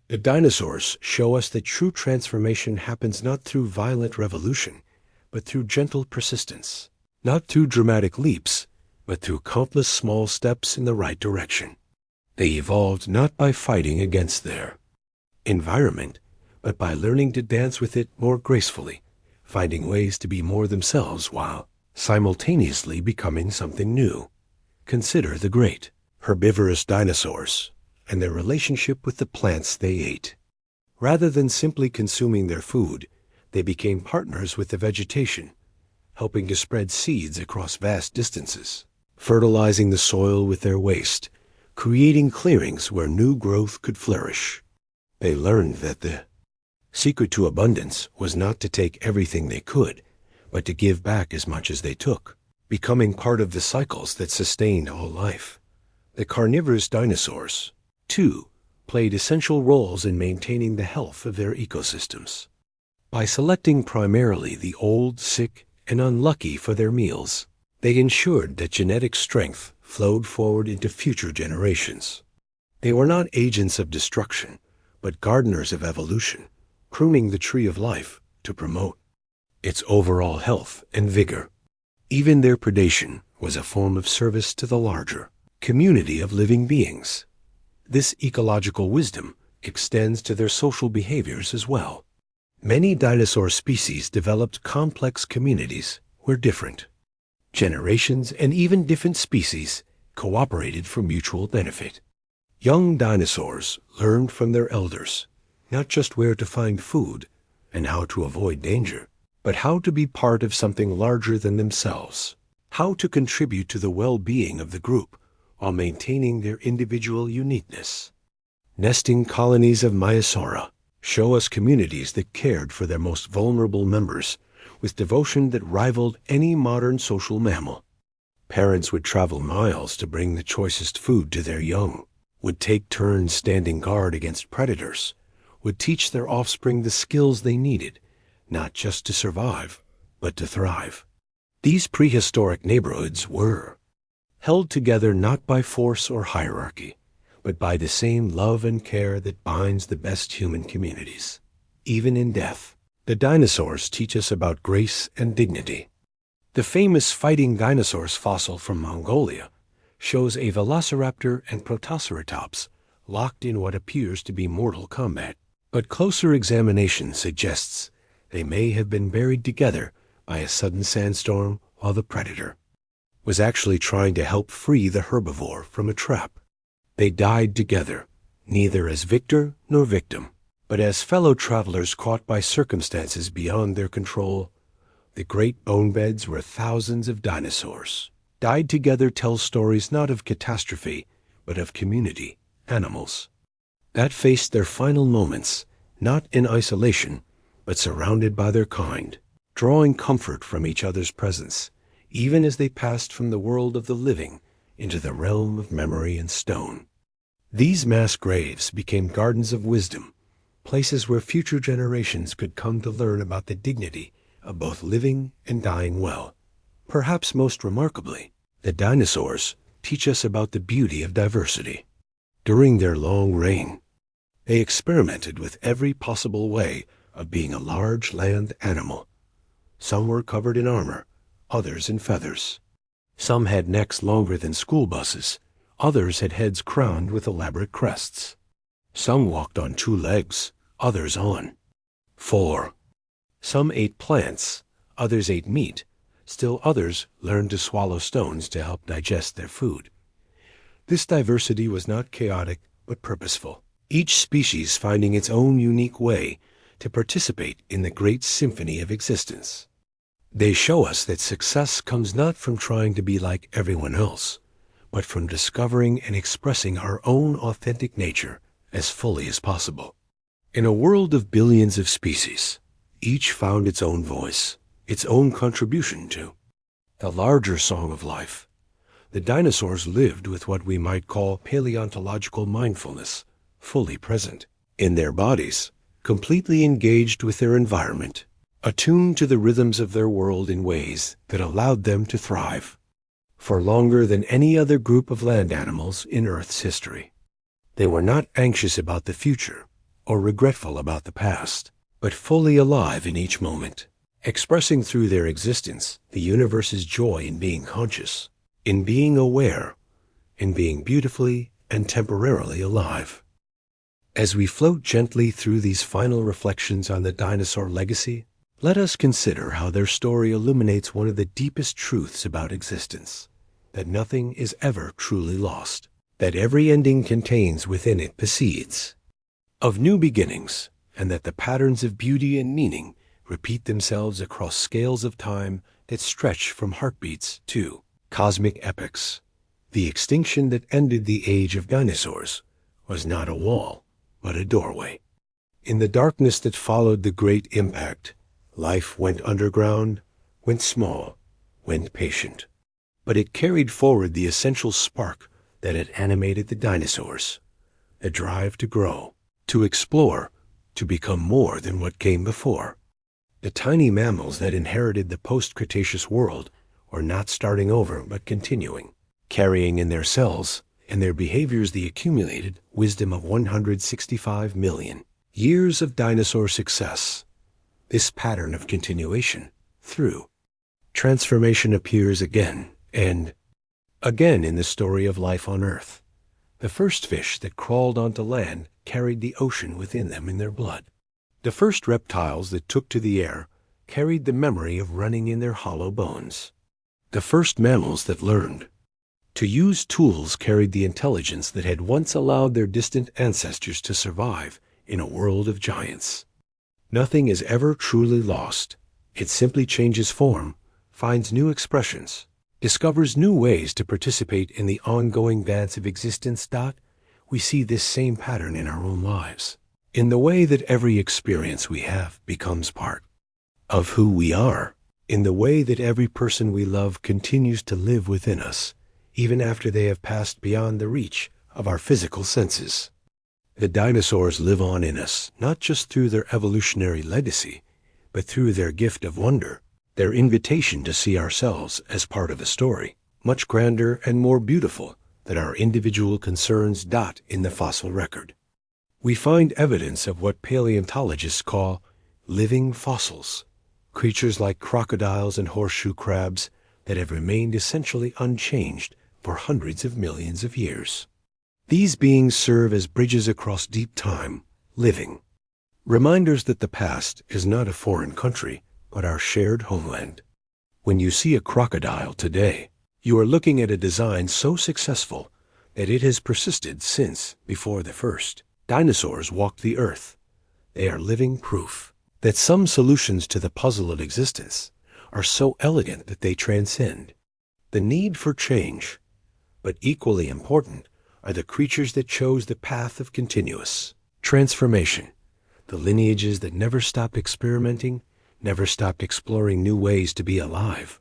The dinosaurs show us that true transformation happens not through violent revolution, but through gentle persistence, not through dramatic leaps, but through countless small steps in the right direction. They evolved not by fighting against their environment, but by learning to dance with it more gracefully, finding ways to be more themselves while simultaneously becoming something new. Consider the great herbivorous dinosaurs and their relationship with the plants they ate. Rather than simply consuming their food, they became partners with the vegetation, helping to spread seeds across vast distances, fertilizing the soil with their waste, creating clearings where new growth could flourish. They learned that the secret to abundance was not to take everything they could, but to give back as much as they took, becoming part of the cycles that sustained all life. The carnivorous dinosaurs, too, played essential roles in maintaining the health of their ecosystems. By selecting primarily the old, sick, and unlucky for their meals, they ensured that genetic strength flowed forward into future generations. They were not agents of destruction, but gardeners of evolution, pruning the tree of life to promote its overall health and vigor. Even their predation was a form of service to the larger community of living beings. This ecological wisdom extends to their social behaviors as well. Many dinosaur species developed complex communities where different generations and even different species cooperated for mutual benefit. Young dinosaurs learned from their elders not just where to find food and how to avoid danger, but how to be part of something larger than themselves, how to contribute to the well-being of the group while maintaining their individual uniqueness. Nesting colonies of Maiasaura show us communities that cared for their most vulnerable members with devotion that rivaled any modern social mammal. Parents would travel miles to bring the choicest food to their young, would take turns standing guard against predators, would teach their offspring the skills they needed, not just to survive, but to thrive. These prehistoric neighborhoods were held together not by force or hierarchy, but by the same love and care that binds the best human communities. Even in death, the dinosaurs teach us about grace and dignity. The famous fighting dinosaurs fossil from Mongolia shows a velociraptor and protoceratops locked in what appears to be mortal combat, but closer examination suggests they may have been buried together by a sudden sandstorm while the predator was actually trying to help free the herbivore from a trap. They died together, neither as victor nor victim, but as fellow travelers caught by circumstances beyond their control. The great bone beds where thousands of dinosaurs died together tell stories not of catastrophe, but of community, animals that faced their final moments, not in isolation, but surrounded by their kind, drawing comfort from each other's presence, even as they passed from the world of the living into the realm of memory and stone. These mass graves became gardens of wisdom, places where future generations could come to learn about the dignity of both living and dying well. Perhaps most remarkably, the dinosaurs teach us about the beauty of diversity. During their long reign, they experimented with every possible way of being a large land animal. Some were covered in armor, others in feathers. Some had necks longer than school buses, others had heads crowned with elaborate crests. Some walked on 2 legs, others on 4. Some ate plants, others ate meat, still others learned to swallow stones to help digest their food. This diversity was not chaotic but purposeful, each species finding its own unique way to participate in the great symphony of existence. They show us that success comes not from trying to be like everyone else, but from discovering and expressing our own authentic nature as fully as possible. In a world of billions of species, each found its own voice, its own contribution to the larger song of life. The dinosaurs lived with what we might call paleontological mindfulness, fully present in their bodies, completely engaged with their environment, attuned to the rhythms of their world in ways that allowed them to thrive for longer than any other group of land animals in Earth's history. They were not anxious about the future or regretful about the past, but fully alive in each moment, expressing through their existence the universe's joy in being conscious, in being aware, in being beautifully and temporarily alive. As we float gently through these final reflections on the dinosaur legacy, let us consider how their story illuminates one of the deepest truths about existence, that nothing is ever truly lost, that every ending contains within it the seeds of new beginnings, and that the patterns of beauty and meaning repeat themselves across scales of time that stretch from heartbeats to cosmic epics. The extinction that ended the age of dinosaurs was not a wall, but a doorway. In the darkness that followed the great impact, life went underground, went small, went patient. But it carried forward the essential spark that had animated the dinosaurs, a drive to grow, to explore, to become more than what came before. The tiny mammals that inherited the post-Cretaceous world were not starting over but continuing, carrying in their cells and their behaviors the accumulated wisdom of 165 million years of dinosaur success. This pattern of continuation, through transformation, appears again and again in the story of life on Earth. The first fish that crawled onto land carried the ocean within them in their blood. The first reptiles that took to the air carried the memory of running in their hollow bones. The first mammals that learned to use tools carried the intelligence that had once allowed their distant ancestors to survive in a world of giants. Nothing is ever truly lost. It simply changes form, finds new expressions, discovers new ways to participate in the ongoing dance of existence. We see this same pattern in our own lives, in the way that every experience we have becomes part of who we are, in the way that every person we love continues to live within us, even after they have passed beyond the reach of our physical senses. The dinosaurs live on in us, not just through their evolutionary legacy, but through their gift of wonder, their invitation to see ourselves as part of a story, much grander and more beautiful than our individual concerns. In the fossil record, we find evidence of what paleontologists call living fossils, creatures like crocodiles and horseshoe crabs that have remained essentially unchanged for hundreds of millions of years. These beings serve as bridges across deep time, living reminders that the past is not a foreign country, but our shared homeland. When you see a crocodile today, you are looking at a design so successful that it has persisted since before the first dinosaurs walked the earth. They are living proof that some solutions to the puzzle of existence are so elegant that they transcend the need for change. But equally important are the creatures that chose the path of continuous transformation, the lineages that never stopped experimenting, never stopped exploring new ways to be alive.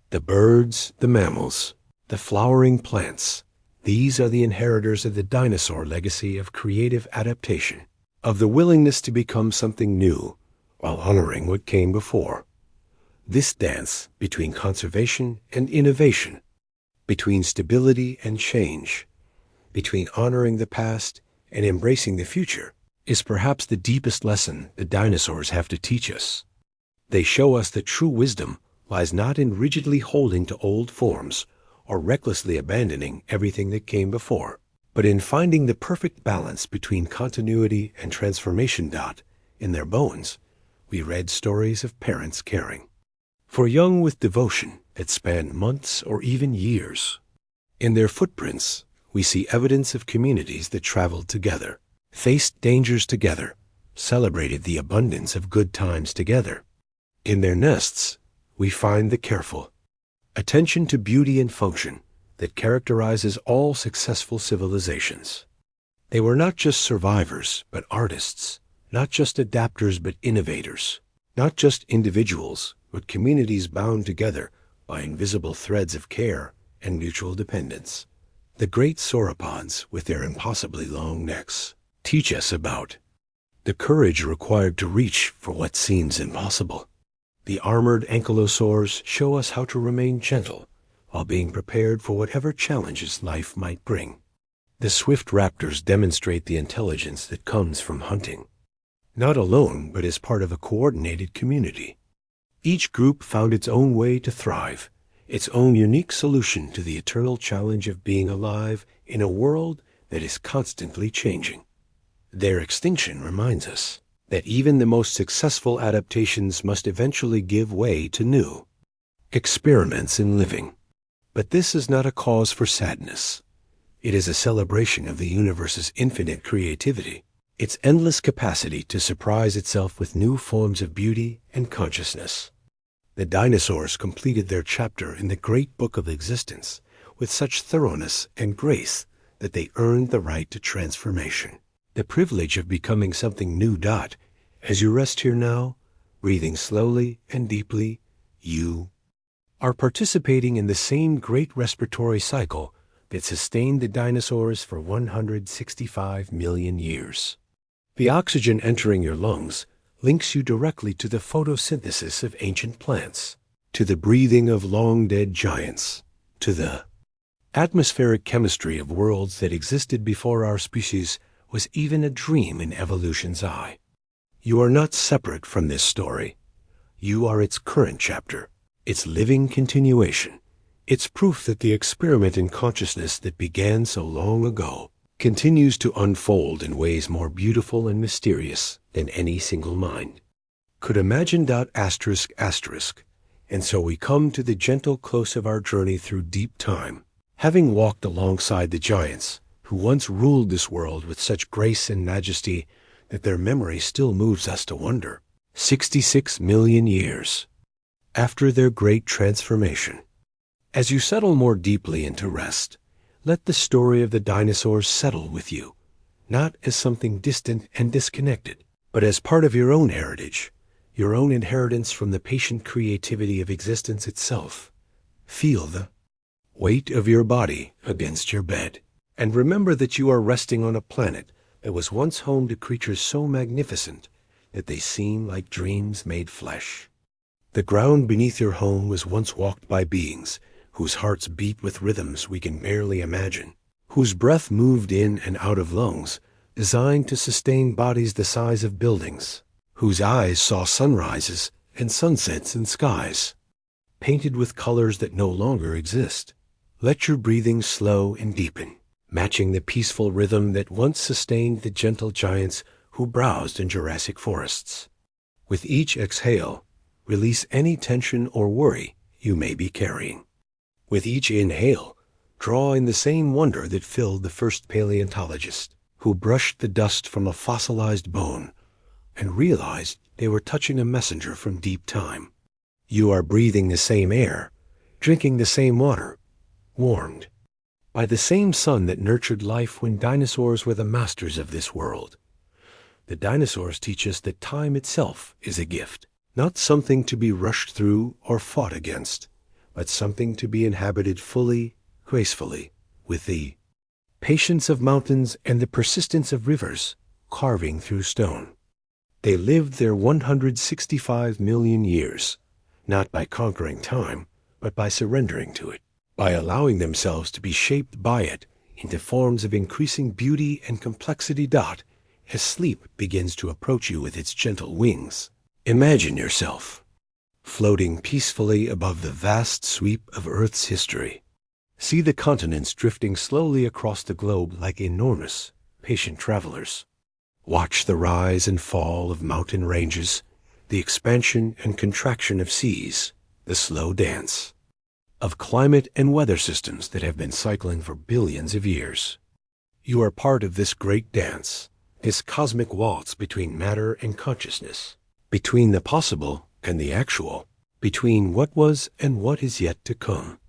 The birds, the mammals, the flowering plants, these are the inheritors of the dinosaur legacy of creative adaptation, of the willingness to become something new while honoring what came before. This dance between conservation and innovation, between stability and change, between honoring the past and embracing the future, is perhaps the deepest lesson the dinosaurs have to teach us. They show us that true wisdom lies not in rigidly holding to old forms or recklessly abandoning everything that came before, but in finding the perfect balance between continuity and transformation. In their bones, we read stories of parents caring for young with devotion that spanned months or even years. In their footprints, we see evidence of communities that traveled together, faced dangers together, celebrated the abundance of good times together. In their nests, we find the careful attention to beauty and function that characterizes all successful civilizations. They were not just survivors, but artists, not just adapters, but innovators, not just individuals, but communities bound together by invisible threads of care and mutual dependence. The great sauropods, with their impossibly long necks, teach us about the courage required to reach for what seems impossible. The armored ankylosaurs show us how to remain gentle while being prepared for whatever challenges life might bring. The swift raptors demonstrate the intelligence that comes from hunting, not alone, but as part of a coordinated community. Each group found its own way to thrive, its own unique solution to the eternal challenge of being alive in a world that is constantly changing. Their extinction reminds us that even the most successful adaptations must eventually give way to new experiments in living. But this is not a cause for sadness. It is a celebration of the universe's infinite creativity, its endless capacity to surprise itself with new forms of beauty and consciousness. The dinosaurs completed their chapter in the great book of existence with such thoroughness and grace that they earned the right to transformation. The privilege of becoming something new. As you rest here now, breathing slowly and deeply, you are participating in the same great respiratory cycle that sustained the dinosaurs for 165 million years. The oxygen entering your lungs links you directly to the photosynthesis of ancient plants, to the breathing of long-dead giants, to the atmospheric chemistry of worlds that existed before our species was even a dream in evolution's eye. You are not separate from this story. You are its current chapter, its living continuation. It's proof that the experiment in consciousness that began so long ago continues to unfold in ways more beautiful and mysterious than any single mind could imagine. And so we come to the gentle close of our journey through deep time, having walked alongside the giants who once ruled this world with such grace and majesty that their memory still moves us to wonder. 66 million years after their great transformation. As you settle more deeply into rest, let the story of the dinosaurs settle with you, not as something distant and disconnected, but as part of your own heritage, your own inheritance from the patient creativity of existence itself. Feel the weight of your body against your bed, and remember that you are resting on a planet that was once home to creatures so magnificent that they seem like dreams made flesh. The ground beneath your home was once walked by beings whose hearts beat with rhythms we can barely imagine, whose breath moved in and out of lungs designed to sustain bodies the size of buildings, whose eyes saw sunrises and sunsets in skies painted with colors that no longer exist. Let your breathing slow and deepen, matching the peaceful rhythm that once sustained the gentle giants who browsed in Jurassic forests. With each exhale, release any tension or worry you may be carrying. With each inhale, draw in the same wonder that filled the first paleontologist, who brushed the dust from a fossilized bone and realized they were touching a messenger from deep time. You are breathing the same air, drinking the same water, warmed by the same sun that nurtured life when dinosaurs were the masters of this world. The dinosaurs teach us that time itself is a gift, not something to be rushed through or fought against, but something to be inhabited fully, gracefully, with the patience of mountains and the persistence of rivers carving through stone. They lived their 165 million years, not by conquering time, but by surrendering to it, by allowing themselves to be shaped by it into forms of increasing beauty and complexity. As sleep begins to approach you with its gentle wings, imagine yourself floating peacefully above the vast sweep of Earth's history. See the continents drifting slowly across the globe like enormous, patient travelers. Watch the rise and fall of mountain ranges, the expansion and contraction of seas, the slow dance of climate and weather systems that have been cycling for billions of years. You are part of this great dance, this cosmic waltz between matter and consciousness, between the possible and the actual, between what was and what is yet to come.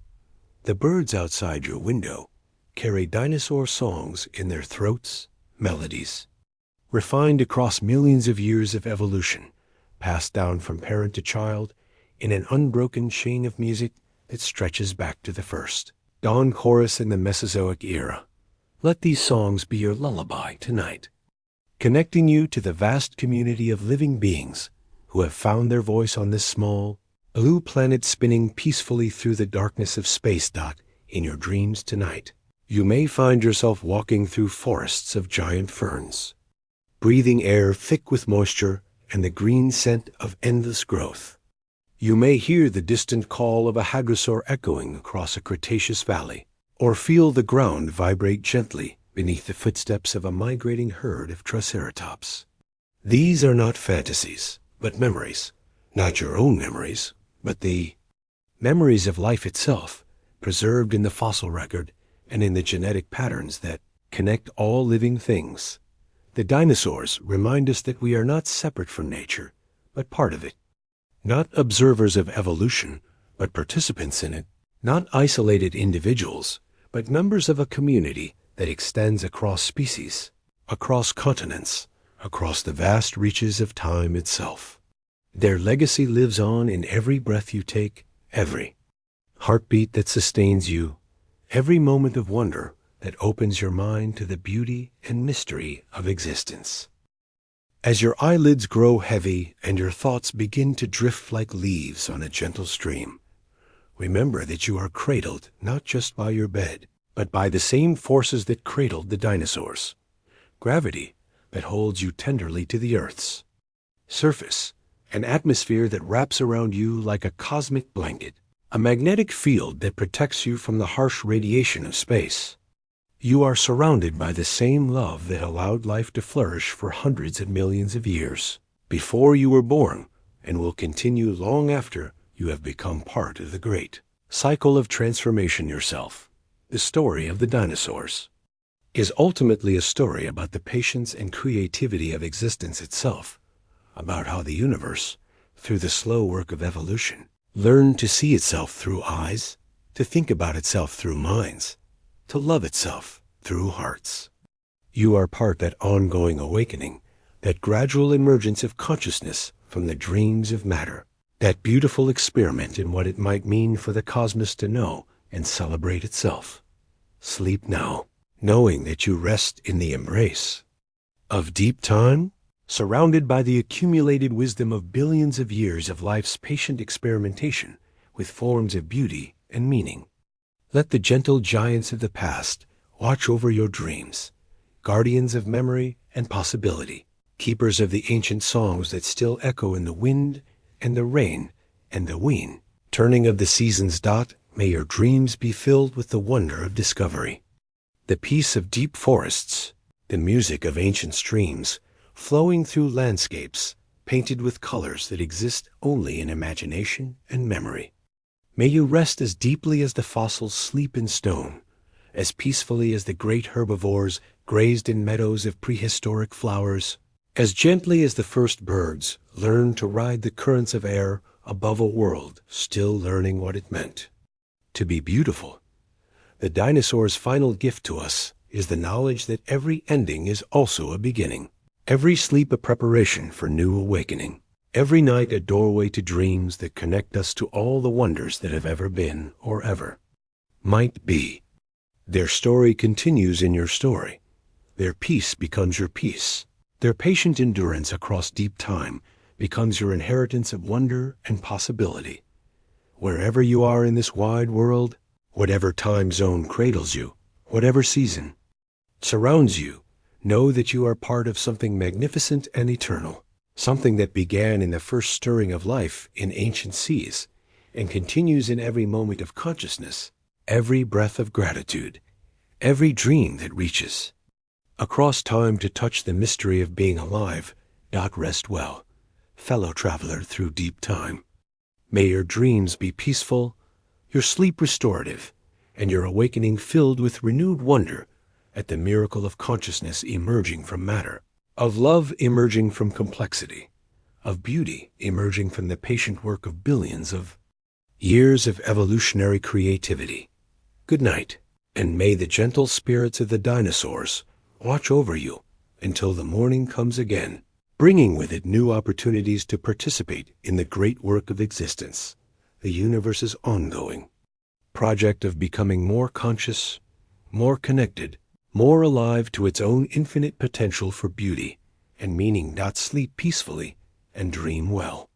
The birds outside your window carry dinosaur songs in their throats, melodies, refined across millions of years of evolution, passed down from parent to child in an unbroken chain of music that stretches back to the first dawn chorus in the Mesozoic era. Let these songs be your lullaby tonight, connecting you to the vast community of living beings who have found their voice on this small, blue planet spinning peacefully through the darkness of space. In your dreams tonight, you may find yourself walking through forests of giant ferns, breathing air thick with moisture and the green scent of endless growth. You may hear the distant call of a hadrosaur echoing across a Cretaceous valley, or feel the ground vibrate gently beneath the footsteps of a migrating herd of Triceratops. These are not fantasies, but memories, not your own memories, but the memories of life itself, preserved in the fossil record and in the genetic patterns that connect all living things. The dinosaurs remind us that we are not separate from nature, but part of it, not observers of evolution, but participants in it. Not isolated individuals, but members of a community that extends across species, across continents, across the vast reaches of time itself. Their legacy lives on in every breath you take, every heartbeat that sustains you, every moment of wonder that opens your mind to the beauty and mystery of existence. As your eyelids grow heavy and your thoughts begin to drift like leaves on a gentle stream, remember that you are cradled not just by your bed, but by the same forces that cradled the dinosaurs. Gravity that holds you tenderly to the Earth's surface, an atmosphere that wraps around you like a cosmic blanket, a magnetic field that protects you from the harsh radiation of space. You are surrounded by the same love that allowed life to flourish for hundreds of millions of years before you were born, and will continue long after you have become part of the great cycle of transformation yourself. The story of the dinosaurs is ultimately a story about the patience and creativity of existence itself, about how the universe, through the slow work of evolution, learned to see itself through eyes, to think about itself through minds, to love itself through hearts. You are part that ongoing awakening, that gradual emergence of consciousness from the dreams of matter, that beautiful experiment in what it might mean for the cosmos to know and celebrate itself. Sleep now, knowing that you rest in the embrace of deep time, surrounded by the accumulated wisdom of billions of years of life's patient experimentation with forms of beauty and meaning. Let the gentle giants of the past watch over your dreams, guardians of memory and possibility, keepers of the ancient songs that still echo in the wind and the rain and the ween, turning of the seasons. May your dreams be filled with the wonder of discovery, the peace of deep forests, the music of ancient streams, flowing through landscapes painted with colors that exist only in imagination and memory. May you rest as deeply as the fossils sleep in stone, as peacefully as the great herbivores grazed in meadows of prehistoric flowers, as gently as the first birds learned to ride the currents of air above a world still learning what it meant to be beautiful. The dinosaurs' final gift to us is the knowledge that every ending is also a beginning, every sleep a preparation for new awakening, every night a doorway to dreams that connect us to all the wonders that have ever been or ever might be. Their story continues in your story. Their peace becomes your peace. Their patient endurance across deep time becomes your inheritance of wonder and possibility. Wherever you are in this wide world, whatever time zone cradles you, whatever season surrounds you, know that you are part of something magnificent and eternal, something that began in the first stirring of life in ancient seas and continues in every moment of consciousness, every breath of gratitude, every dream that reaches across time to touch the mystery of being alive. Rest well, fellow traveler through deep time. May your dreams be peaceful, your sleep restorative, and your awakening filled with renewed wonder at the miracle of consciousness emerging from matter, of love emerging from complexity, of beauty emerging from the patient work of billions of years of evolutionary creativity. Good night, and may the gentle spirits of the dinosaurs watch over you until the morning comes again, bringing with it new opportunities to participate in the great work of existence, the universe's ongoing project of becoming more conscious, more connected, more alive to its own infinite potential for beauty and meaning. Sleep peacefully and dream well.